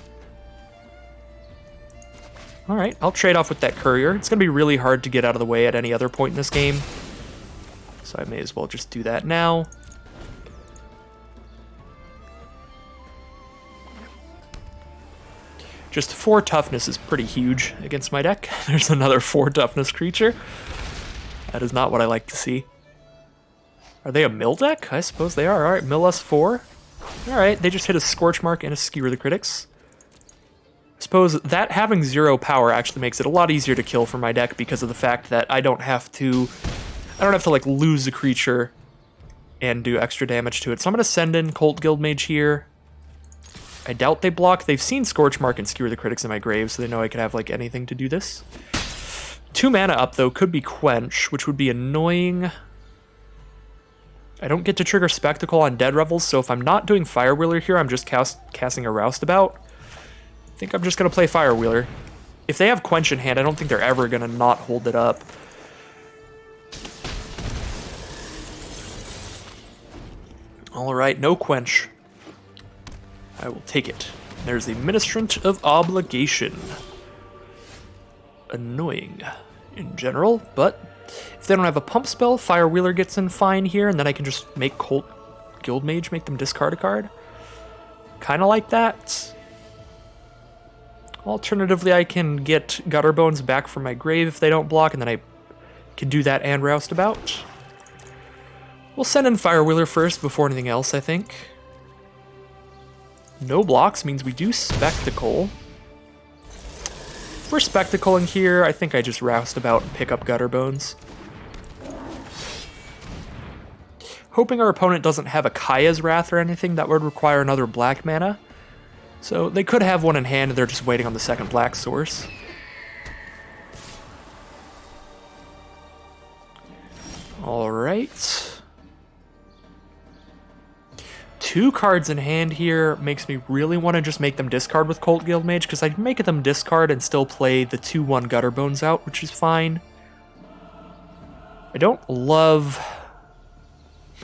Alright, I'll trade off with that Courier. It's going to be really hard to get out of the way at any other point in this game, so I may as well just do that now. Just 4 toughness is pretty huge against my deck. There's another 4 toughness creature. That is not what I like to see. Are they a mill deck? I suppose they are. Alright, mill us 4. Alright, they just hit a Scorch Mark and a Skewer the Critics. I suppose that having 0 power actually makes it a lot easier to kill for my deck because of the fact that I don't have to like lose a creature and do extra damage to it. So I'm going to send in Colt Guildmage here. I doubt they block. They've seen Scorch Mark and Skewer the Critics in my grave, so they know I could have like anything to do this. 2 mana up though could be Quench, which would be annoying. I don't get to trigger Spectacle on Dead Revels, so if I'm not doing Firewheeler here, I'm just casting a Roustabout. I think I'm just going to play Firewheeler. If they have Quench in hand, I don't think they're ever going to not hold it up. Alright, no Quench. I will take it. There's the Ministrant of Obligation. Annoying in general, but if they don't have a pump spell, Firewheeler gets in fine here, and then I can just make Colt Guildmage, make them discard a card. Kind of like that. Alternatively, I can get Gutterbones back from my grave if they don't block, and then I can do that and Roustabout. We'll send in Firewheeler first before anything else, I think. No blocks means we do Spectacle. If we're Spectacling here, I think I just Roustabout and pick up Gutterbones. Hoping our opponent doesn't have a Kaya's Wrath or anything, that would require another black mana. So they could have one in hand, and they're just waiting on the second black source. Alright. 2 cards in hand here makes me really want to just make them discard with Colt Guildmage, because I can make them discard and still play the 2/1 Gutterbones out, which is fine. I don't love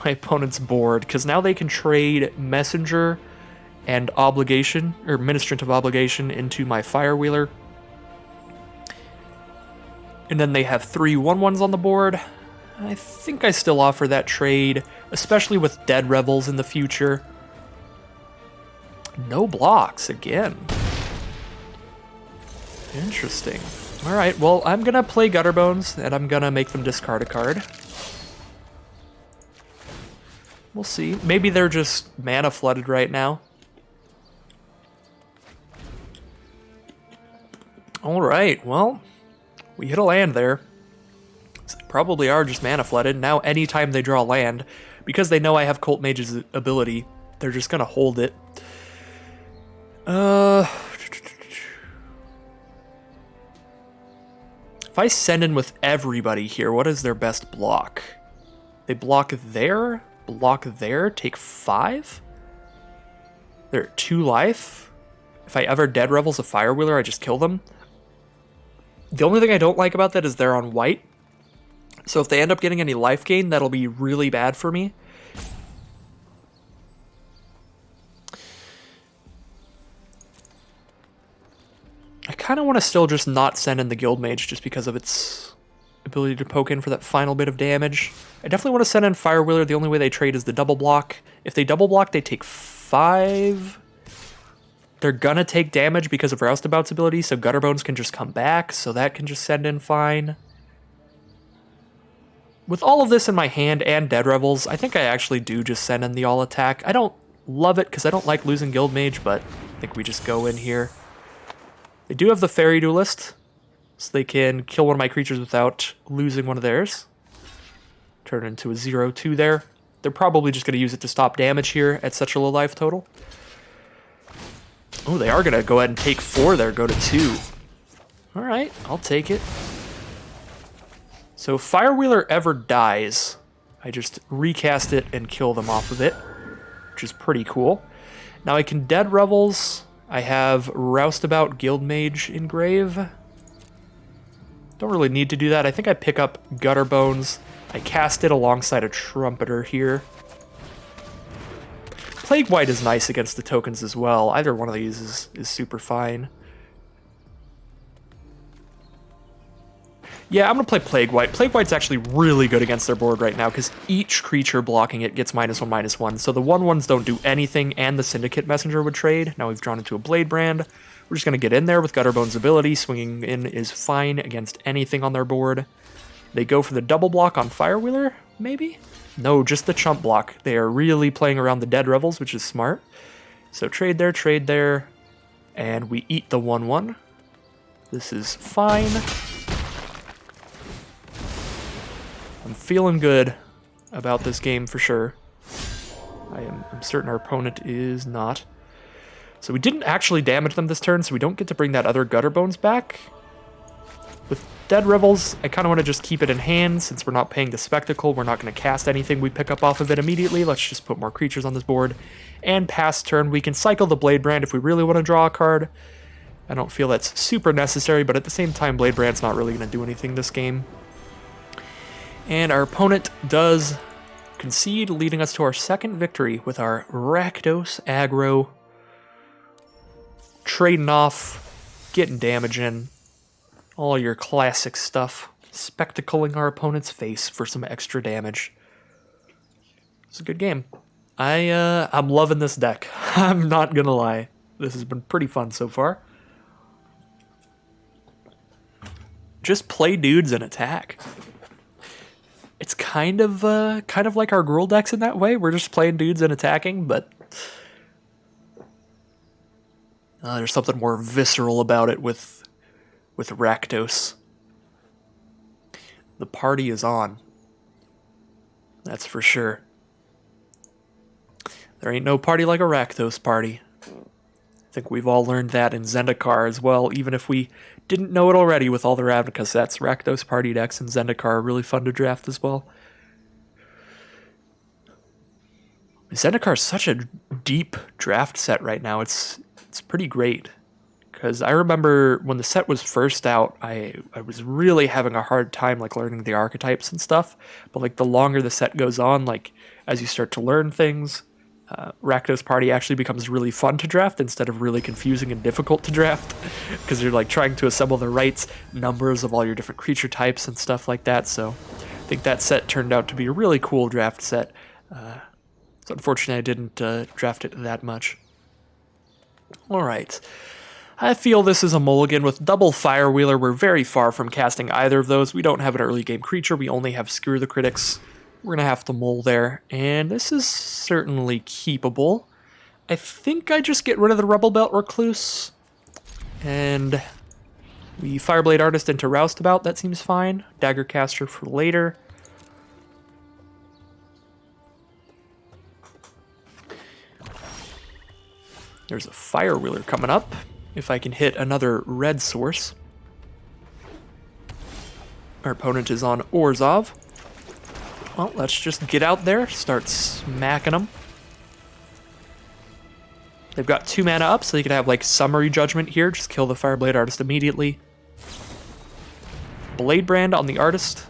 my opponent's board, because now they can trade Messenger and Obligation, or Ministrant of Obligation, into my Firewheeler. And then they have 3 1/1s on the board. I think I still offer that trade, especially with Dead Revels in the future. No blocks again. Interesting. Alright, well, I'm gonna play Gutterbones, and I'm gonna make them discard a card. We'll see. Maybe they're just mana flooded right now. Alright, well, we hit a land there. So they probably are just mana flooded. Now anytime they draw land, because they know I have Colt Mage's ability, they're just gonna hold it. If I send in with everybody here, what is their best block? They block there, take 5? They're at 2 life. If I ever dead revels a Fire Wheeler, I just kill them. The only thing I don't like about that is they're on white. So if they end up getting any life gain, that'll be really bad for me. I kind of want to still just not send in the Guild Mage just because of its ability to poke in for that final bit of damage. I definitely want to send in Fire Wheeler. The only way they trade is the double block. If they double block, they take 5. They're gonna take damage because of Roustabout's ability, so Gutterbones can just come back, so that can just send in fine. With all of this in my hand and Dead Revels, I think I actually do just send in the all attack. I don't love it because I don't like losing Guild Mage, but I think we just go in here. They do have the Fairy Duelist, so they can kill one of my creatures without losing one of theirs. Turn it into a 0-2 there. They're probably just going to use it to stop damage here at such a low life total. Oh, they are going to go ahead and take 4 there, go to 2. Alright, I'll take it. So if Fire Wheeler ever dies, I just recast it and kill them off of it, which is pretty cool. Now I can Dead Revels. I have Roustabout Guild Mage engrave. Don't really need to do that. I think I pick up Gutterbones. I cast it alongside a Trumpeter here. Plague White is nice against the tokens as well. Either one of these is super fine. Yeah, I'm going to play Plague White. Plague White's actually really good against their board right now because each creature blocking it gets -1/-1. So the 1/1s don't do anything, and the Syndicate Messenger would trade. Now we've drawn into a Blade Brand. We're just going to get in there with Gutterbone's ability. Swinging in is fine against anything on their board. They go for the double block on Fire Wheeler, maybe? No, just the chump block. They are really playing around the Dead Revels, which is smart. So trade there, and we eat the 1/1. This is fine. I'm feeling good about this game for sure. I'm certain our opponent is not. So we didn't actually damage them this turn, so we don't get to bring that other Gutterbones back. With Dead Revels, I kind of want to just keep it in hand since we're not paying the Spectacle. We're not going to cast anything we pick up off of it immediately. Let's just put more creatures on this board. And pass turn, we can cycle the Blade Brand if we really want to draw a card. I don't feel that's super necessary, but at the same time, Blade Brand's not really going to do anything this game. And our opponent does concede, leading us to our second victory with our Rakdos aggro. Trading off, getting damage in, all your classic stuff. Spectacling our opponent's face for some extra damage. It's a good game. I'm loving this deck. I'm not gonna lie. This has been pretty fun so far. Just play dudes and attack. It's kind of like our Gruul decks in that way. We're just playing dudes and attacking, but there's something more visceral about it with Rakdos. The party is on. That's for sure. There ain't no party like a Rakdos party. I think we've all learned that in Zendikar as well, even if we didn't know it already with all the Ravnica sets. Rakdos party decks in Zendikar are really fun to draft as well. Zendikar is such a deep draft set right now. It's pretty great. Because I remember when the set was first out, I was really having a hard time like learning the archetypes and stuff. But like the longer the set goes on, like as you start to learn things, Rakdos Party actually becomes really fun to draft instead of really confusing and difficult to draft because you're like trying to assemble the right numbers of all your different creature types and stuff like that. So I think that set turned out to be a really cool draft set. So unfortunately I didn't draft it that much. Alright, I feel this is a mulligan. With double Fire Wheeler, we're very far from casting either of those. We don't have an early game creature, we only have Screw the Critics. We're going to have to mull there, and this is certainly keepable. I think I just get rid of the Rebel Belt Recluse, and we Fireblade Artist into Roustabout. That seems fine. Dagger Caster for later. There's a Fire Wheeler coming up, if I can hit another red source. Our opponent is on Orzhov. Well, let's just get out there, start smacking them. They've got 2 mana up, so they could have like Summary Judgment here. Just kill the Fireblade Artist immediately. Blade Brand on the Artist.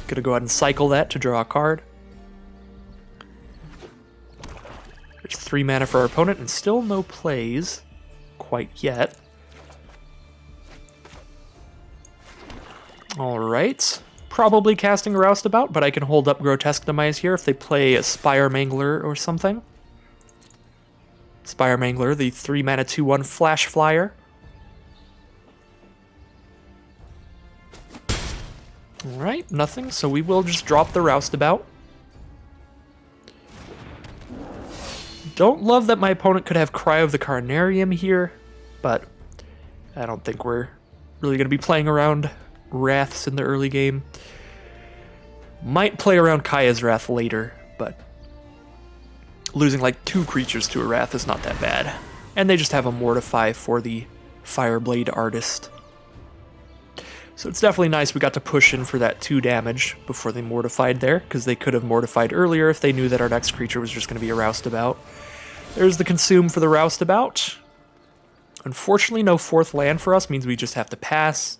Gonna go ahead and cycle that to draw a card. There's 3 mana for our opponent, and still no plays quite yet. Alright. Probably casting a Roustabout, but I can hold up Grotesque Demise here if they play a Spire Mangler or something. Spire Mangler, the 3 mana 2/1 Flash Flyer. Alright, nothing, so we will just drop the Roustabout. Don't love that my opponent could have Cry of the Carnarium here, but I don't think we're really going to be playing around Wraths in the early game. Might play around Kaya's Wrath later, but losing like 2 creatures to a Wrath is not that bad. And they just have a Mortify for the Fireblade Artist. So it's definitely nice we got to push in for that 2 damage before they mortified there, because they could have mortified earlier if they knew that our next creature was just going to be a Roustabout. There's the Consume for the Roustabout. Unfortunately, no 4th land for us means we just have to pass.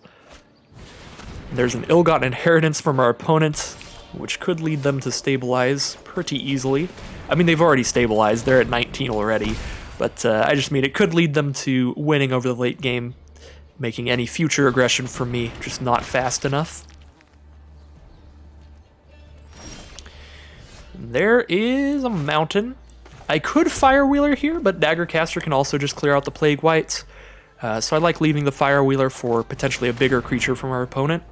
There's an Ill-Gotten Inheritance from our opponent, which could lead them to stabilize pretty easily. I mean, they've already stabilized. They're at 19 already. But I just mean it could lead them to winning over the late game, making any future aggression from me just not fast enough. There is a mountain. I could Firewheeler here, but Daggercaster can also just clear out the Plague Whites. So I like leaving the Firewheeler for potentially a bigger creature from our opponent.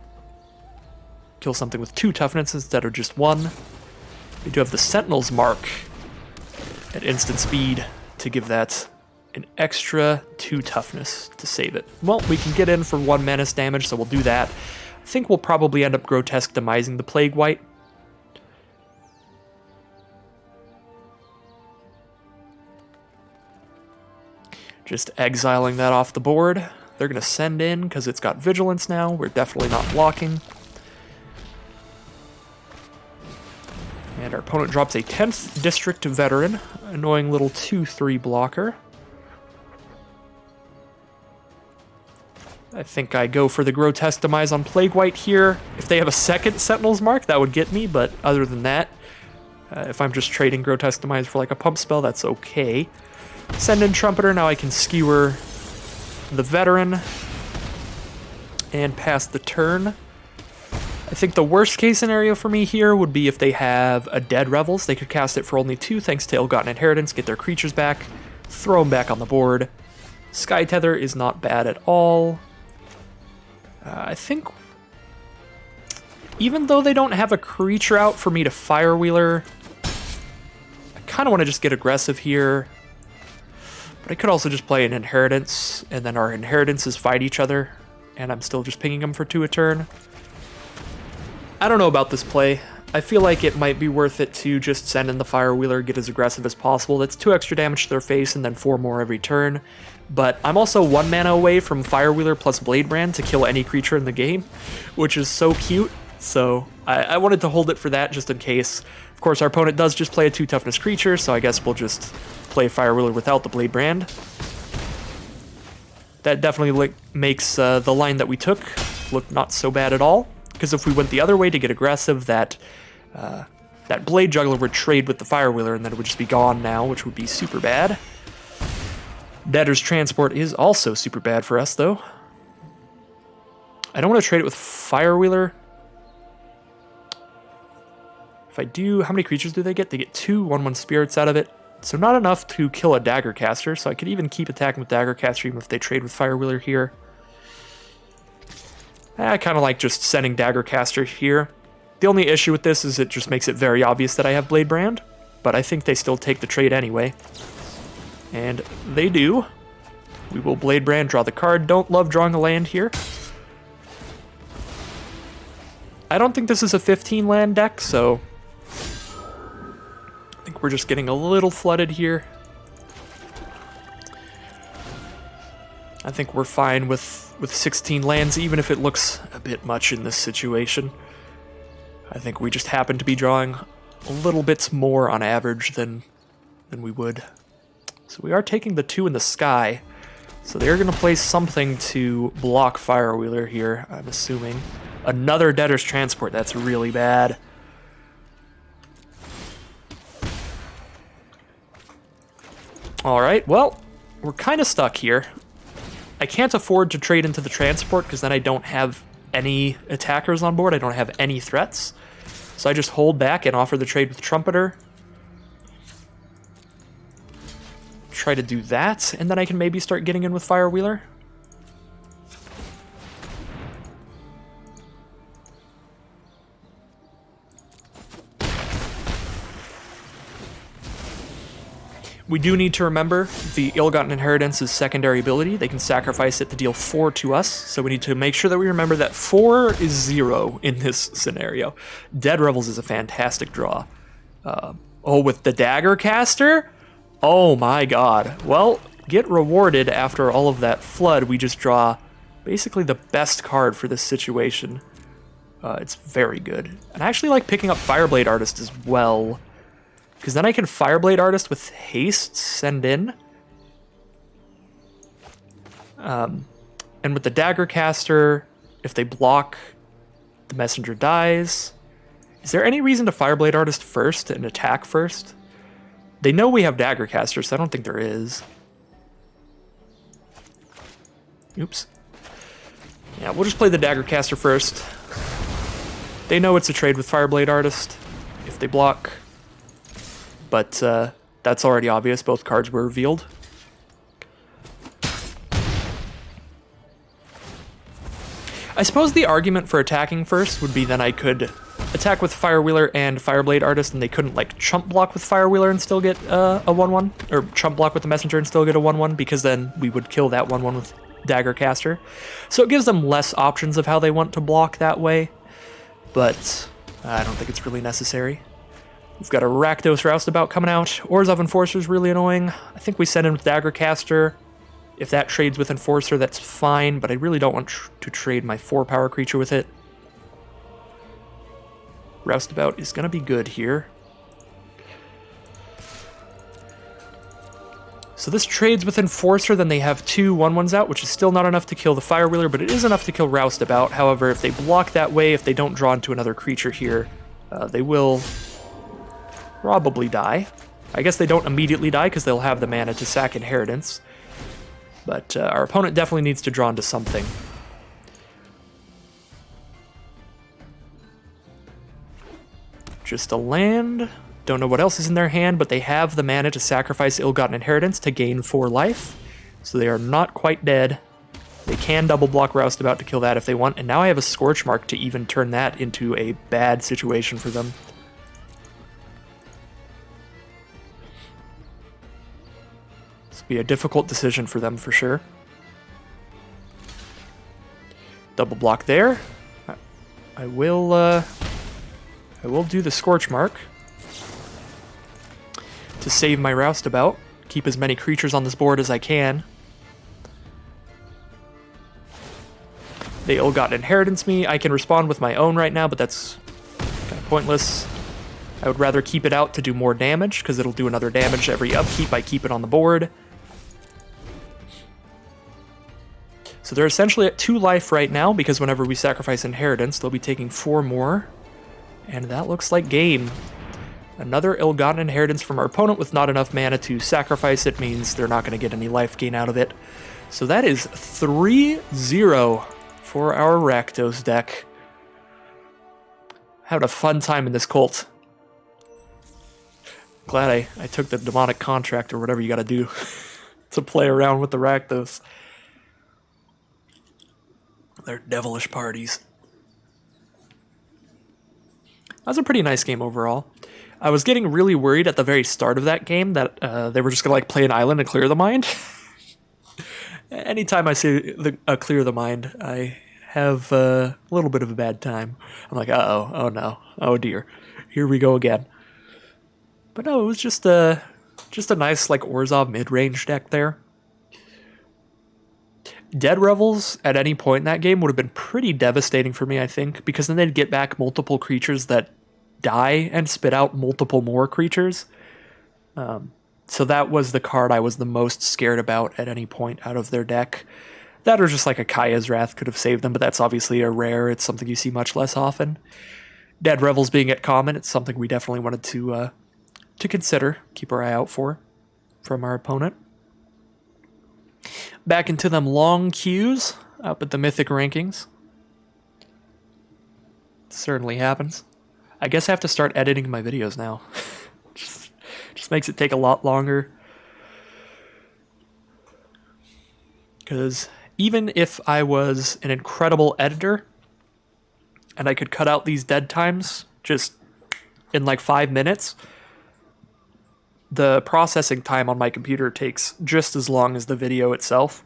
Kill something with 2 toughness instead of just 1. We do have the Sentinel's Mark at instant speed to give that an extra 2 toughness to save it. Well, we can get in for 1 menace damage, so we'll do that. I think we'll probably end up Grotesque Demising the Plague White. Just exiling that off the board. They're going to send in because it's got Vigilance now. We're definitely not blocking. And our opponent drops a 10th District Veteran. Annoying little 2/3 blocker. I think I go for the Grotesque Demise on Plague White here. If they have a second Sentinel's Mark, that would get me, but other than that, if I'm just trading Grotesque Demise for like a pump spell, that's okay. Send in Trumpeter, now I can skewer the Veteran and pass the turn. I think the worst case scenario for me here would be if they have a Dead Revels. They could cast it for only 2 thanks to Ill-Gotten Inheritance, get their creatures back, throw them back on the board. Sky Tether is not bad at all. I think, even though they don't have a creature out for me to Firewheeler, I kind of want to just get aggressive here. But I could also just play an Inheritance, and then our Inheritances fight each other, and I'm still just pinging them for 2 a turn. I don't know about this play. I feel like it might be worth it to just send in the Firewheeler, get as aggressive as possible. That's 2 extra damage to their face, and then 4 more every turn. But I'm also 1 mana away from Firewheeler plus Blade Brand to kill any creature in the game, which is so cute. So I wanted to hold it for that just in case. Of course, our opponent does just play a 2 toughness creature, so I guess we'll just play Firewheeler without the Blade Brand. That definitely makes the line that we took look not so bad at all. Because if we went the other way to get aggressive, that Blade Juggler would trade with the Firewheeler, and then it would just be gone now, which would be super bad. Debtor's Transport is also super bad for us, though. I don't want to trade it with Firewheeler. If I do, how many creatures do they get? They get 2 1/1 spirits out of it. So not enough to kill a Daggercaster, so I could even keep attacking with Daggercaster even if they trade with Firewheeler here. I kind of like just sending Daggercaster here. The only issue with this is it just makes it very obvious that I have Blade Brand, but I think they still take the trade anyway. And they do. We will Blade Brand, draw the card. Don't love drawing a land here. I don't think this is a 15 land deck, so I think we're just getting a little flooded here. I think we're fine with 16 lands, even if it looks a bit much in this situation. I think we just happen to be drawing a little bits more on average than we would. So we are taking the 2 in the sky. So they're going to play something to block Firewheeler here, I'm assuming. Another Debtor's Transport, that's really bad. Alright, well, we're kind of stuck here. I can't afford to trade into the transport because then I don't have any attackers on board. I don't have any threats. So I just hold back and offer the trade with Trumpeter. Try to do that, and then I can maybe start getting in with Firewheeler. We do need to remember the Ill-Gotten Inheritance's secondary ability. They can sacrifice it to deal 4 to us, so we need to make sure that we remember that 4 is 0 in this scenario. Dead Revels is a fantastic draw. Oh, with the Dagger Caster? Oh my god. Well, get rewarded after all of that flood. We just draw basically the best card for this situation. It's very good. And I actually like picking up Fireblade Artist as well, because then I can Fireblade Artist with haste send in. And with the Dagger Caster, if they block, the Messenger dies. Is there any reason to Fireblade Artist first and attack first? They know we have Dagger Caster, so I don't think there is. Oops. Yeah, we'll just play the Dagger Caster first. They know it's a trade with Fireblade Artist if they block. But that's already obvious. Both cards were revealed. I suppose the argument for attacking first would be then I could attack with Firewheeler and Fireblade Artist, and they couldn't like chump block with Firewheeler and still get a 1-1, or chump block with the Messenger and still get a 1-1, because then we would kill that 1-1 with Dagger Caster. So it gives them less options of how they want to block that way, but I don't think it's really necessary. We've got a Rakdos Roustabout coming out. Orzhov Enforcer is really annoying. I think we send in with Dagger Caster. If that trades with Enforcer, that's fine, but I really don't want to trade my 4-power creature with it. Roustabout is going to be good here. So this trades with Enforcer, then they have 2 1-1s out, which is still not enough to kill the Firewheeler, but it is enough to kill Roustabout. However, if they block that way, if they don't draw into another creature here, they will probably die. I guess they don't immediately die because they'll have the mana to sack Inheritance. But our opponent definitely needs to draw into something. Just a land. Don't know what else is in their hand, but they have the mana to sacrifice Ill-Gotten Inheritance to gain 4 life. So they are not quite dead. They can double block Roustabout to kill that if they want, and now I have a Scorch Mark to even turn that into a bad situation for them. This will be a difficult decision for them for sure. Double block there. I will do the Scorch Mark to save my Roustabout. Keep as many creatures on this board as I can. They Ill-Gotten Inheritance me. I can respond with my own right now, but that's kind of pointless. I would rather keep it out to do more damage, because it'll do another damage every upkeep I keep it on the board. So they're essentially at 2 life right now, because whenever we sacrifice Inheritance, they'll be taking 4 more. And that looks like game. Another Ill-Gotten Inheritance from our opponent with not enough mana to sacrifice it means they're not going to get any life gain out of it. So that is 3-0 for our Rakdos deck. Having a fun time in this cult. Glad I took the Demonic Contract or whatever you gotta do to play around with the Rakdos. They're devilish parties. That was a pretty nice game overall. I was getting really worried at the very start of that game that they were just gonna like play an island and clear the mind. Anytime I see clear the mind, I have a little bit of a bad time. I'm like, uh-oh, oh no, oh dear, here we go again. But no, it was just a nice like Orzhov mid-range deck there. Dead Revels at any point in that game would have been pretty devastating for me, I think, because then they'd get back multiple creatures that die and spit out multiple more creatures. So that was the card I was the most scared about at any point out of their deck. That or just like a Kaya's Wrath could have saved them, but that's obviously a rare. It's something you see much less often. Dead Revels being at common, it's something we definitely wanted to consider, keep our eye out for from our opponent. Back into them long queues up at the Mythic rankings. Certainly happens. I guess I have to start editing my videos now. just makes it take a lot longer. Because even if I was an incredible editor and I could cut out these dead times just in like 5 minutes, the processing time on my computer takes just as long as the video itself.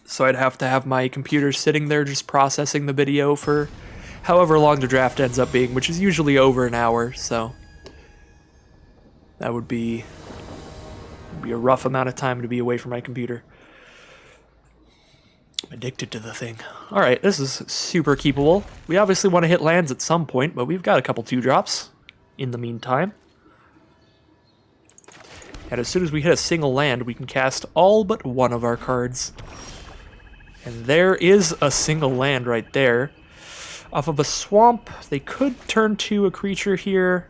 So I'd have to have my computer sitting there just processing the video for however long the draft ends up being, which is usually over an hour, so that would be a rough amount of time to be away from my computer. I'm addicted to the thing. Alright, this is super keepable. We obviously want to hit lands at some point, but we've got a couple 2-drops in the meantime. And as soon as we hit a single land, we can cast all but one of our cards. And there is a single land right there. Off of a swamp, they could turn to a creature here,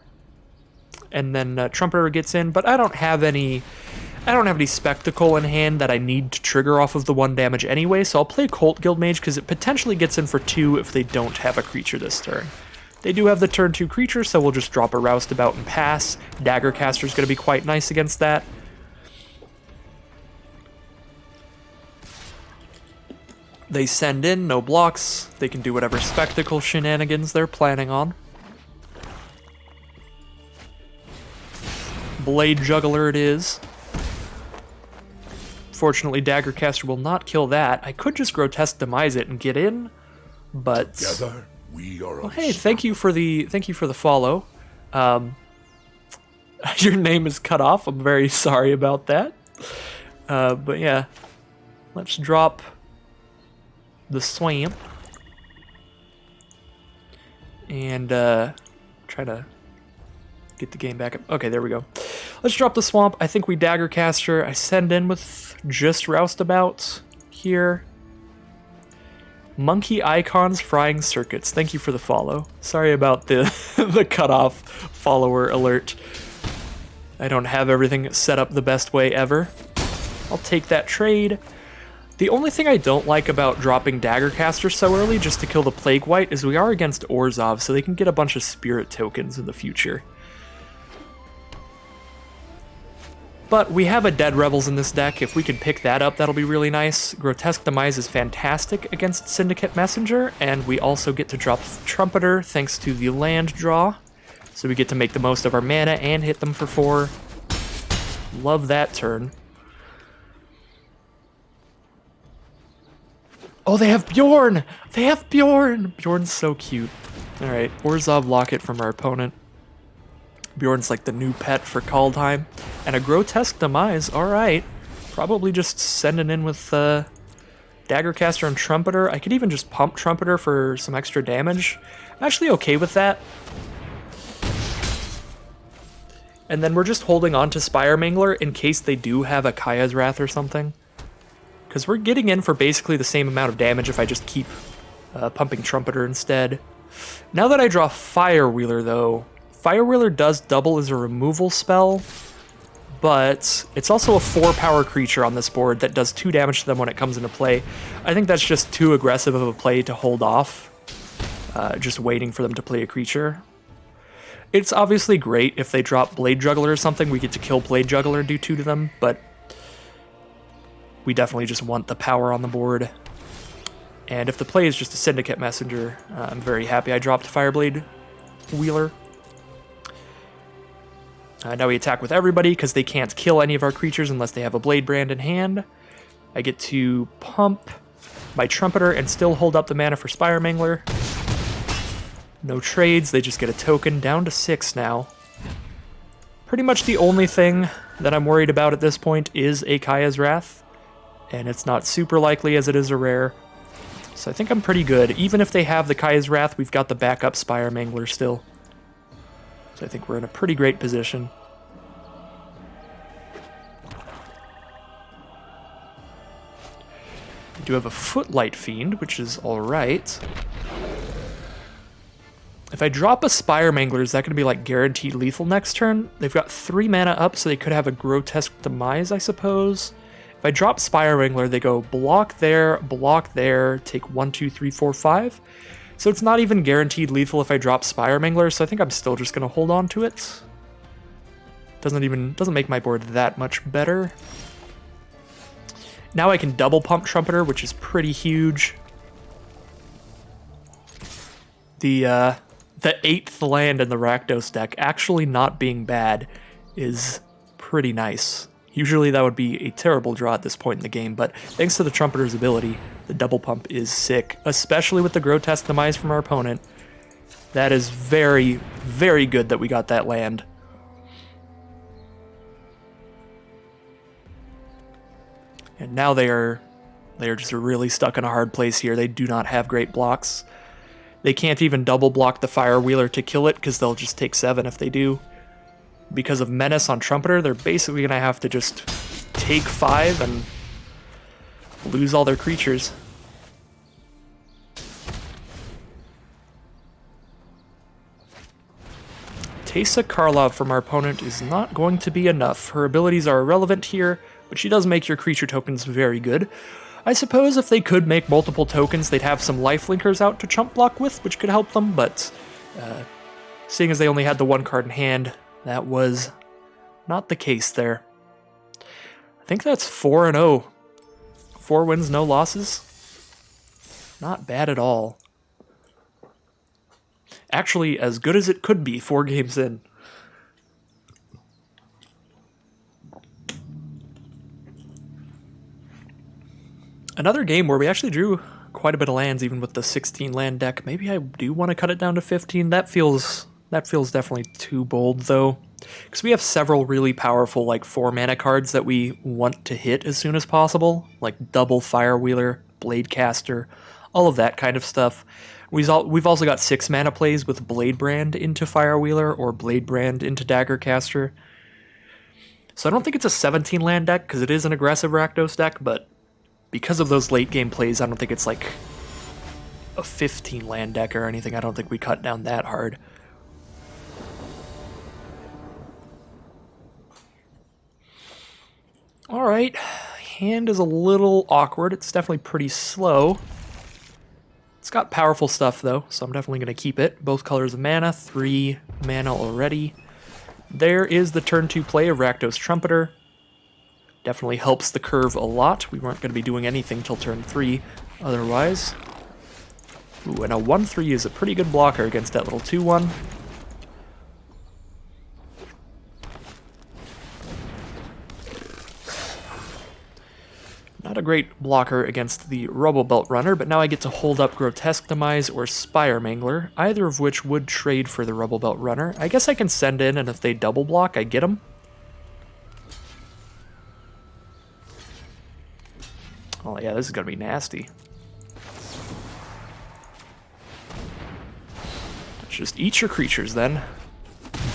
and then Trumpeter gets in, but I don't have any spectacle in hand that I need to trigger off of the 1 damage anyway, so I'll play Cult Guildmage because it potentially gets in for 2 if they don't have a creature this turn. They do have the turn 2 creature, so we'll just drop a Roustabout and pass. Daggercaster's going to be quite nice against that. They send in, no blocks. They can do whatever spectacle shenanigans they're planning on. Blade Juggler it is. Fortunately, Daggercaster will not kill that. I could just Grotesque Demise it and get in, but... Together, we are well, hey, thank you for the follow. Your name is cut off. I'm very sorry about that. But yeah, let's drop the swamp and try to get the game back up. Okay, there we go. Let's drop the swamp. I think we Daggercaster. I send in with just Roustabout here. Monkey Icons Frying Circuits. Thank you for the follow. Sorry about the the cutoff follower alert. I don't have everything set up the best way ever. I'll take that trade. The only thing I don't like about dropping Daggercaster so early just to kill the Plague White is we are against Orzhov, so they can get a bunch of Spirit tokens in the future. But we have a Dead Revels in this deck. If we can pick that up, that'll be really nice. Grotesque Demise is fantastic against Syndicate Messenger, and we also get to drop Trumpeter thanks to the land draw. So we get to make the most of our mana and hit them for 4. Love that turn. Oh, they have Bjorn! They have Bjorn! Bjorn's so cute. Alright, Orzhov Locket from our opponent. Bjorn's like the new pet for Kaldheim. And a Grotesque Demise, alright. Probably just sending in with Daggercaster and Trumpeter. I could even just pump Trumpeter for some extra damage. I'm actually okay with that. And then we're just holding on to Spire Mangler in case they do have a Kaya's Wrath or something. Because we're getting in for basically the same amount of damage if I just keep pumping Trumpeter instead. Now that I draw Firewheeler, though, Firewheeler does double as a removal spell, but it's also a 4-power creature on this board that does 2 damage to them when it comes into play. I think that's just too aggressive of a play to hold off, just waiting for them to play a creature. It's obviously great if they drop Blade Juggler or something, we get to kill Blade Juggler and do 2 to them, but we definitely just want the power on the board. And if the play is just a Syndicate Messenger, I'm very happy I dropped Fireblade Wheeler. Now we attack with everybody because they can't kill any of our creatures unless they have a Blade Brand in hand. I get to pump my Trumpeter and still hold up the mana for Spire Mangler. No trades, they just get a token, down to 6 now. Pretty much the only thing that I'm worried about at this point is a Kaya's Wrath. and it's not super likely as it is a rare. So I think I'm pretty good. Even if they have the Kaya's Wrath, we've got the backup Spire Mangler still. So I think we're in a pretty great position. We do have a Footlight Fiend, which is alright. If I drop a Spire Mangler, is that going to be like guaranteed lethal next turn? They've got 3 mana up, so they could have a Grotesque Demise, I suppose. If I drop Spire Mangler, they go block there, take 1, 2, 3, 4, 5. So it's not even guaranteed lethal if I drop Spire Mangler, so I think I'm still just going to hold on to it. Doesn't make my board that much better. Now I can double pump Trumpeter, which is pretty huge. The 8th land in the Rakdos deck actually not being bad is pretty nice. Usually that would be a terrible draw at this point in the game, but thanks to the Trumpeter's ability, the double pump is sick, especially with the Grotesque Demise from our opponent. That is very, very good that we got that land. And now they are just really stuck in a hard place here. They do not have great blocks. They can't even double block the Firewheeler to kill it because they'll just take 7 if they do. Because of Menace on Trumpeter, they're basically going to have to just take 5 and lose all their creatures. Teysa Karlov from our opponent is not going to be enough. Her abilities are irrelevant here, but she does make your creature tokens very good. I suppose if they could make multiple tokens, they'd have some lifelinkers out to chump block with, which could help them, but seeing as they only had the 1 card in hand, that was not the case there. I think that's 4-0. 4 wins, no losses. Not bad at all. Actually, as good as it could be 4 games in. Another game where we actually drew quite a bit of lands, even with the 16 land deck. Maybe I do want to cut it down to 15. That feels definitely too bold, though, because we have several really powerful, like 4 mana cards that we want to hit as soon as possible, like double Firewheeler, Bladecaster, all of that kind of stuff. We've also got 6 mana plays with Bladebrand into Firewheeler or Bladebrand into Daggercaster. So I don't think it's a 17 land deck because it is an aggressive Rakdos deck, but because of those late game plays, I don't think it's like a 15 land deck or anything. I don't think we cut down that hard. Alright, hand is a little awkward. It's definitely pretty slow. It's got powerful stuff though, so I'm definitely going to keep it. Both colors of mana, 3 mana already. There is the turn 2 play of Rakdos Trumpeter. Definitely helps the curve a lot. We weren't going to be doing anything till turn 3 otherwise. Ooh, and a 1-3 is a pretty good blocker against that little 2-1. Not a great blocker against the Rubble Belt Runner, but now I get to hold up Grotesque Demise or Spire Mangler, either of which would trade for the Rubble Belt Runner. I guess I can send in, and if they double block, I get them. Oh yeah, this is going to be nasty. Let's just eat your creatures then.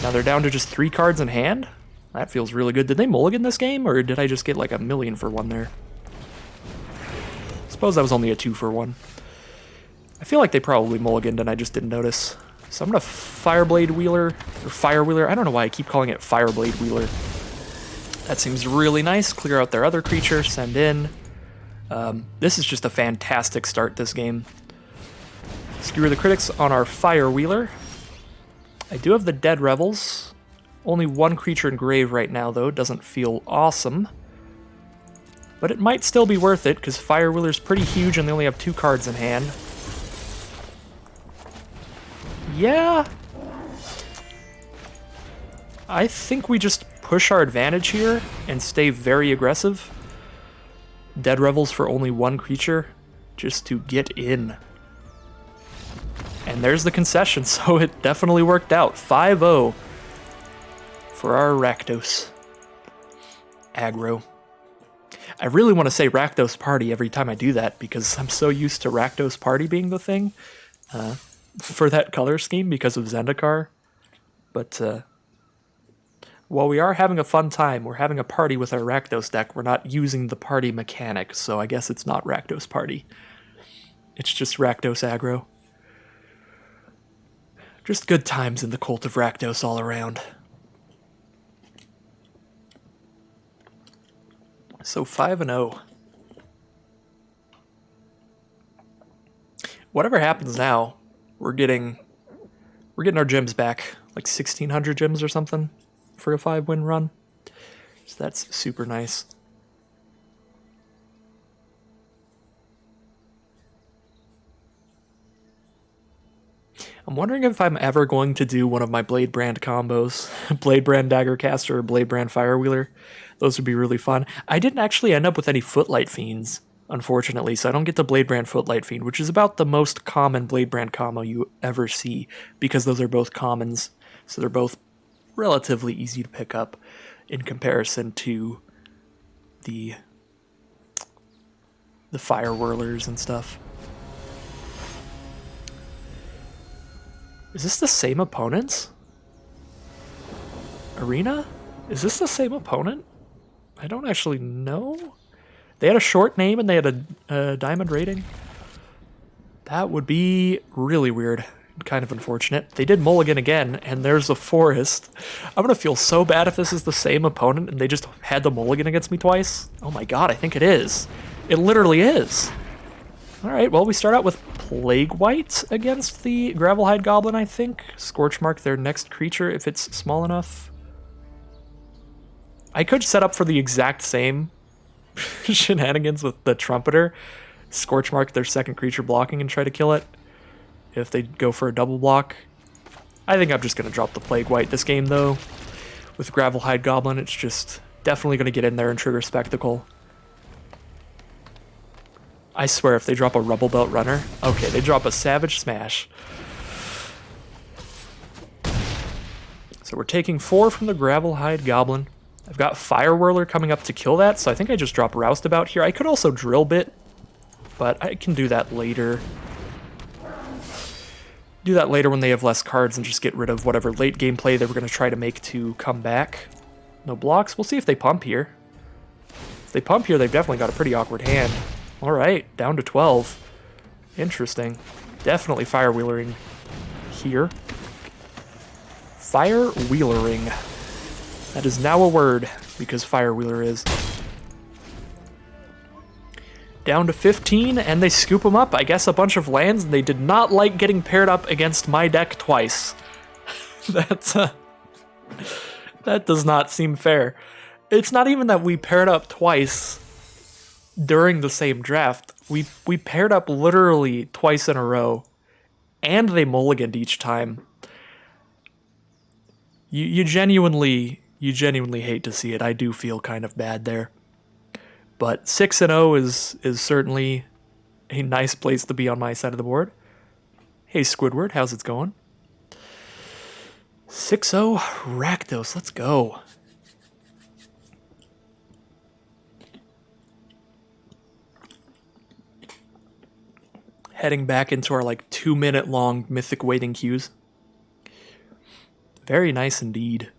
Now they're down to just 3 cards in hand? That feels really good. Did they mulligan this game, or did I just get like a million for 1 there? Suppose that was only a 2 for 1. I feel like they probably mulliganed and I just didn't notice. So I'm going to Fireblade Wheeler, or Firewheeler. I don't know why I keep calling it Fireblade Wheeler. That seems really nice. Clear out their other creature, send in. This is just a fantastic start this game. Skewer the Critics on our Firewheeler. I do have the Dead Revels. Only 1 creature in grave right now, though. Doesn't feel awesome. But it might still be worth it, because Firewheeler's pretty huge and they only have 2 cards in hand. Yeah. I think we just push our advantage here and stay very aggressive. Dead Revels for only 1 creature, just to get in. And there's the concession, so it definitely worked out. 5-0 for our Rakdos aggro. I really want to say Rakdos Party every time I do that because I'm so used to Rakdos Party being the thing for that color scheme because of Zendikar. But while we are having a fun time, we're having a party with our Rakdos deck. We're not using the party mechanic, so I guess it's not Rakdos Party. It's just Rakdos aggro. Just good times in the Cult of Rakdos all around. So 5-0. Whatever happens now, we're getting our gems back, like 1,600 gems or something for a 5-win run. So that's super nice. I'm wondering if I'm ever going to do one of my Blade Brand combos. Blade Brand Daggercaster or Blade Brand Firewheeler. Those would be really fun. I didn't actually end up with any Footlight Fiends, unfortunately, so I don't get the Blade Brand Footlight Fiend, which is about the most common Blade Brand combo you ever see, because those are both commons, so they're both relatively easy to pick up in comparison to the Fire Whirlers and stuff. Is this the same opponents? Arena? Is this the same opponent? I don't actually know. They had a short name and they had a diamond rating. That would be really weird. Kind of unfortunate. They did mulligan again, and there's a forest. I'm gonna feel so bad if this is the same opponent and they just had the mulligan against me twice. Oh my god, I think it is. It literally is. Alright, well, we start out with Plague White against the Gravelhide Goblin, I think. Scorchmark their next creature if it's small enough. I could set up for the exact same shenanigans with the Trumpeter. Scorchmark their second creature blocking and try to kill it. If they go for a double block. I think I'm just going to drop the Plague White this game, though. With Gravelhide Goblin, it's just definitely going to get in there and trigger Spectacle. I swear, if they drop a Rubble Belt Runner... Okay, they drop a Savage Smash. So we're taking 4 from the Gravelhide Goblin. I've got Fire Whirler coming up to kill that, so I think I just drop Roustabout here. I could also Drill Bit, but I can do that later. Do that later when they have less cards and just get rid of whatever late game play they were going to try to make to come back. No blocks. We'll see if they pump here. If they pump here, they've definitely got a pretty awkward hand. Alright, down to 12. Interesting. Definitely Firewheelering here. Firewheelering. That is now a word, because Firewheeler is. Down to 15, and they scoop them up. I guess a bunch of lands, and they did not like getting paired up against my deck twice. That does not seem fair. It's not even that we paired up twice during the same draft. We paired up literally twice in a row, and they mulliganed each time. You genuinely hate to see it. I do feel kind of bad there. But 6-0 is certainly a nice place to be on my side of the board. Hey Squidward, how's it going? 6-0 Rakdos, let's go. Heading back into our like 2-minute long mythic waiting queues. Very nice indeed.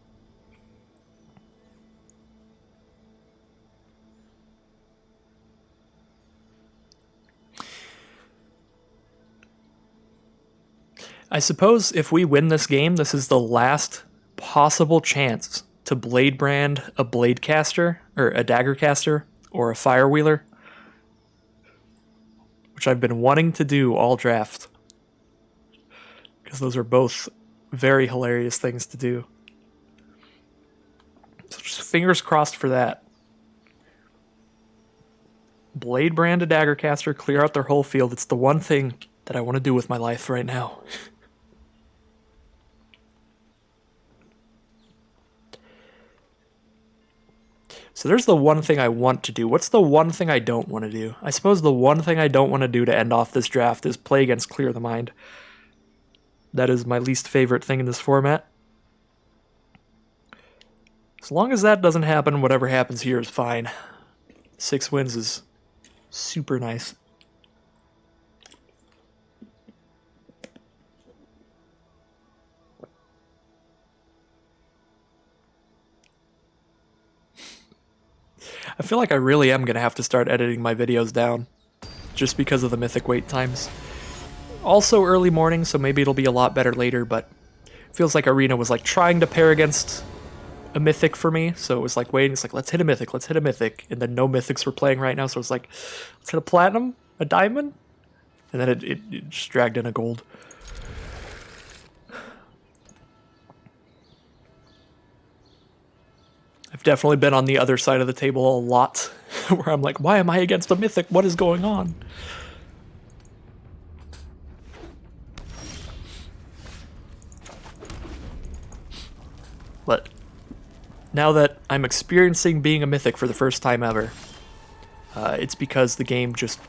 I suppose if we win this game, this is the last possible chance to Blade Brand a Blade Caster, or a Dagger Caster, or a Firewheeler, which I've been wanting to do all draft, because those are both very hilarious things to do. So just fingers crossed for that. Blade Brand a Dagger Caster, clear out their whole field. It's the one thing that I want to do with my life right now. So there's the one thing I want to do. What's the one thing I don't want to do? I suppose the one thing I don't want to do to end off this draft is play against Clear the Mind. That is my least favorite thing in this format. As long as that doesn't happen, whatever happens here is fine. 6 wins is super nice. I feel like I really am going to have to start editing my videos down, just because of the mythic wait times. Also early morning, so maybe it'll be a lot better later, but it feels like Arena was like trying to pair against a mythic for me, so it was like waiting, it's like, let's hit a mythic, and then no mythics were playing right now, so it's like, let's hit a platinum, a diamond, and then it just dragged in a gold. I've definitely been on the other side of the table a lot, where I'm like, why am I against a mythic? What is going on? But now that I'm experiencing being a mythic for the first time ever, it's because the game just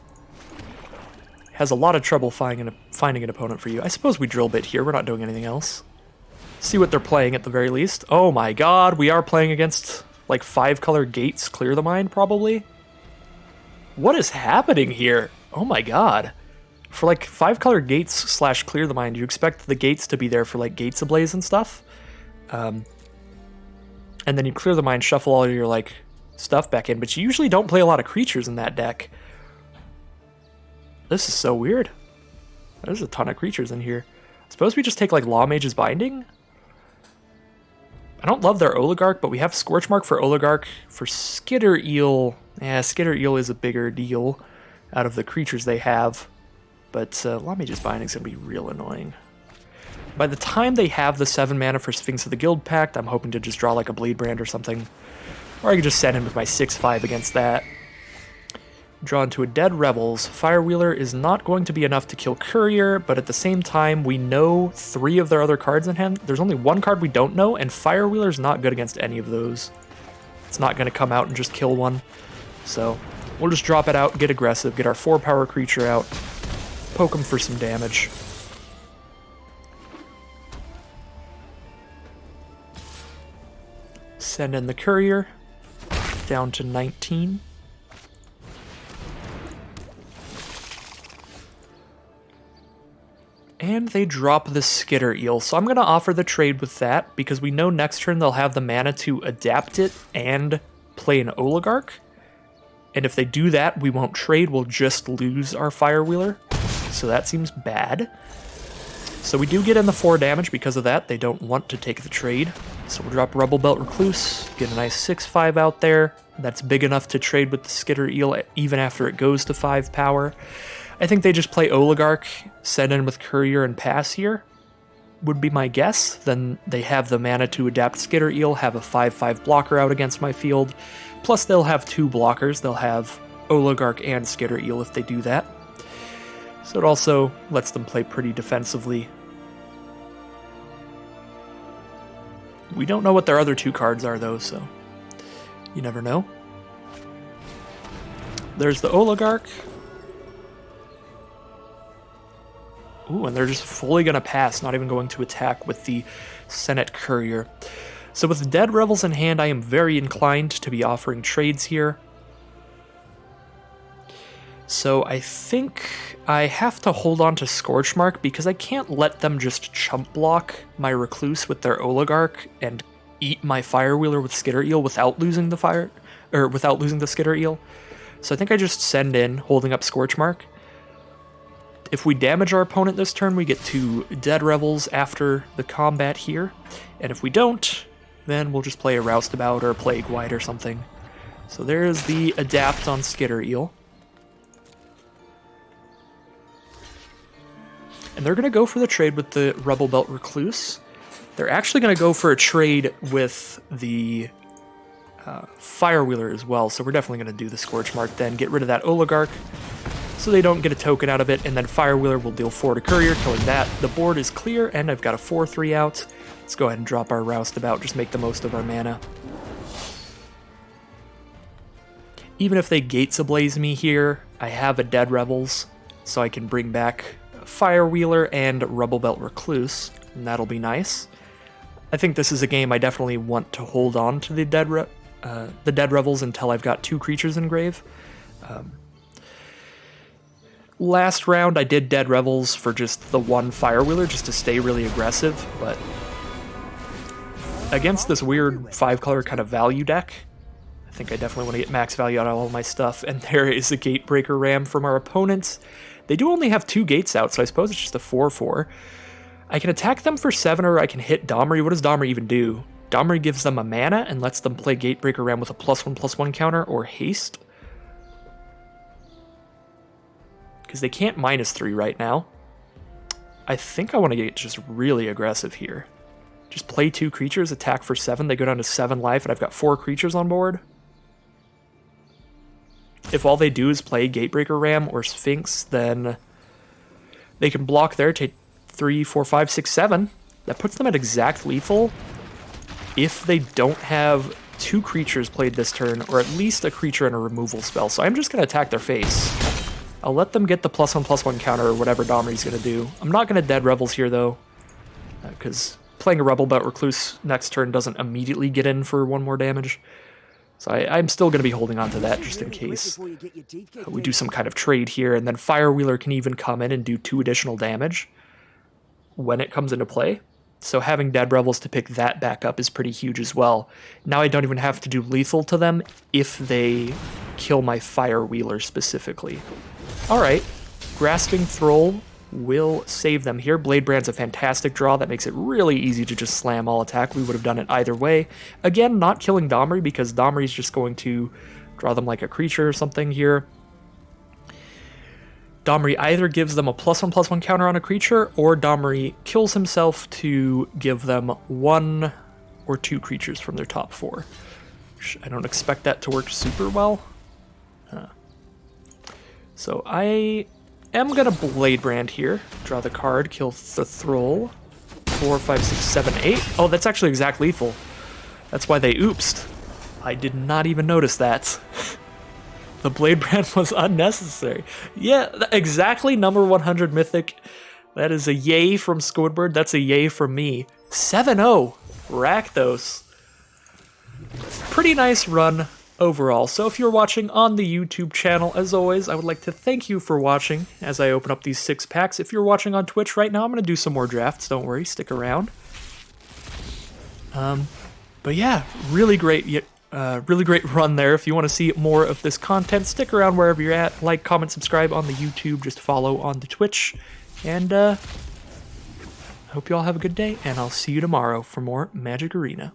has a lot of trouble finding an opponent for you. I suppose we drill bit here. We're not doing anything else. See what they're playing at the very least. Oh my god, we are playing against like 5-color gates. Clear the mind, probably. What is happening here? Oh my god. For like 5-color gates slash clear the mind, you expect the gates to be there for like gates ablaze and stuff. And then you clear the mind, shuffle all your like stuff back in, but you usually don't play a lot of creatures in that deck. This is so weird. There's a ton of creatures in here. Suppose we just take like Law Mage's Binding? I don't love their Oligarch, but we have Scorchmark for Oligarch. For Skitter Eel, yeah, Skitter Eel is a bigger deal out of the creatures they have. But Law Mage's Binding is going to be real annoying. By the time they have the 7 mana for Sphinx of the Guild Pact, I'm hoping to just draw like a Bleedbrand or something. Or I could just send him with my 6/5 against that. Draw into a Dead Rebels. Firewheeler is not going to be enough to kill Courier, but at the same time, we know 3 of their other cards in hand. There's only 1 card we don't know, and Firewheeler's not good against any of those. It's not going to come out and just kill one. So we'll just drop it out, get aggressive, get our 4-power creature out, poke him for some damage. Send in the Courier, down to 19. And they drop the Skitter Eel, so I'm going to offer the trade with that, because we know next turn they'll have the mana to adapt it and play an Oligarch. And if they do that, we won't trade, we'll just lose our Firewheeler. So that seems bad. So we do get in the 4 damage because of that. They don't want to take the trade. So we'll drop Rebel Belt Recluse, get a nice 6/5 out there. That's big enough to trade with the Skitter Eel even after it goes to 5 power. I think they just play Oligarch, send in with Courier and pass here, would be my guess. Then they have the mana to adapt Skitter Eel, have a 5/5 blocker out against my field. Plus they'll have 2 blockers. They'll have Oligarch and Skitter Eel if they do that. So it also lets them play pretty defensively. We don't know what their other 2 cards are though, so you never know. There's the Oligarch. Ooh, and they're just fully going to pass, not even going to attack with the Senate Courier. So with Dead Rebels in hand, I am very inclined to be offering trades here. So I think I have to hold on to Scorchmark because I can't let them just chump block my Recluse with their Oligarch and eat my Firewheeler with Skitter Eel without losing the Skitter Eel. So I think I just send in, holding up Scorchmark. If we damage our opponent this turn, we get 2 Dead Rebels after the combat here. And if we don't, then we'll just play a Roustabout or a Plague White or something. So there's the Adapt on Skitter Eel. And they're going to go for the trade with the Rebel Belt Recluse. They're actually going to go for a trade with the Firewheeler as well. So we're definitely going to do the Scorchmark then, get rid of that Oligarch, so they don't get a token out of it, and then Firewheeler will deal 4 to Courier, killing that. The board is clear, and I've got a 4/3 out. Let's go ahead and drop our Roustabout, just make the most of our mana. Even if they Gates Ablaze me here, I have a Dead Rebels, so I can bring back Firewheeler and Rebel Belt Recluse, and that'll be nice. I think this is a game I definitely want to hold on to the the Dead Revels until I've got 2 creatures in grave. Last round I did Dead Revels for just the 1 Firewheeler just to stay really aggressive, but against this weird 5-color kind of value deck, I think I definitely want to get max value out of all my stuff. And there is a Gatebreaker Ram from our opponents. They do only have 2 gates out, so I suppose it's just a 4/4. I can attack them for 7, or I can hit Domri. What does Domri even do? Domri gives them a mana and lets them play Gatebreaker Ram with a +1/+1 counter or haste. Because they can't -3 right now. I think I want to get just really aggressive here. Just play 2 creatures, attack for 7. They go down to 7 life, and I've got 4 creatures on board. If all they do is play Gatebreaker Ram or Sphinx, then they can block there, take 3, 4, 5, 6, 7. That puts them at exact lethal if they don't have 2 creatures played this turn, or at least a creature and a removal spell. So I'm just going to attack their face. I'll let them get the +1/+1 counter or whatever Domri's going to do. I'm not going to Dead Revels here, though, because playing a Rebel Bout Recluse next turn doesn't immediately get in for 1 more damage. So I'm still going to be holding on to that just in case we do some kind of trade here, and then Firewheeler can even come in and do 2 additional damage when it comes into play. So having Dead Revels to pick that back up is pretty huge as well. Now I don't even have to do lethal to them if they kill my Firewheeler specifically. Alright, Grasping Thrall will save them here. Bladebrand's a fantastic draw that makes it really easy to just slam all attack. We would have done it either way. Again, not killing Domri because Domri's just going to draw them like a creature or something here. Domri either gives them a +1/+1 counter on a creature, or Domri kills himself to give them 1 or 2 creatures from their top 4. I don't expect that to work super well. So I am going to Bladebrand here. Draw the card, kill the Thrall. 4, 5, 6, 7, 8. Oh, that's actually exact lethal. That's why they oopsed. I did not even notice that. The Bladebrand was unnecessary. Yeah, exactly number 100 Mythic. That is a yay from Squidward. That's a yay from me. 7-0. Rakdos. Pretty nice run overall. So if you're watching on the YouTube channel, as always, I would like to thank you for watching as I open up these 6 packs. If you're watching on Twitch right now, I'm going to do some more drafts. Don't worry, stick around. But yeah, really great run there. If you want to see more of this content, stick around wherever you're at. Like, comment, subscribe on the YouTube. Just follow on the Twitch. And I hope you all have a good day, and I'll see you tomorrow for more Magic Arena.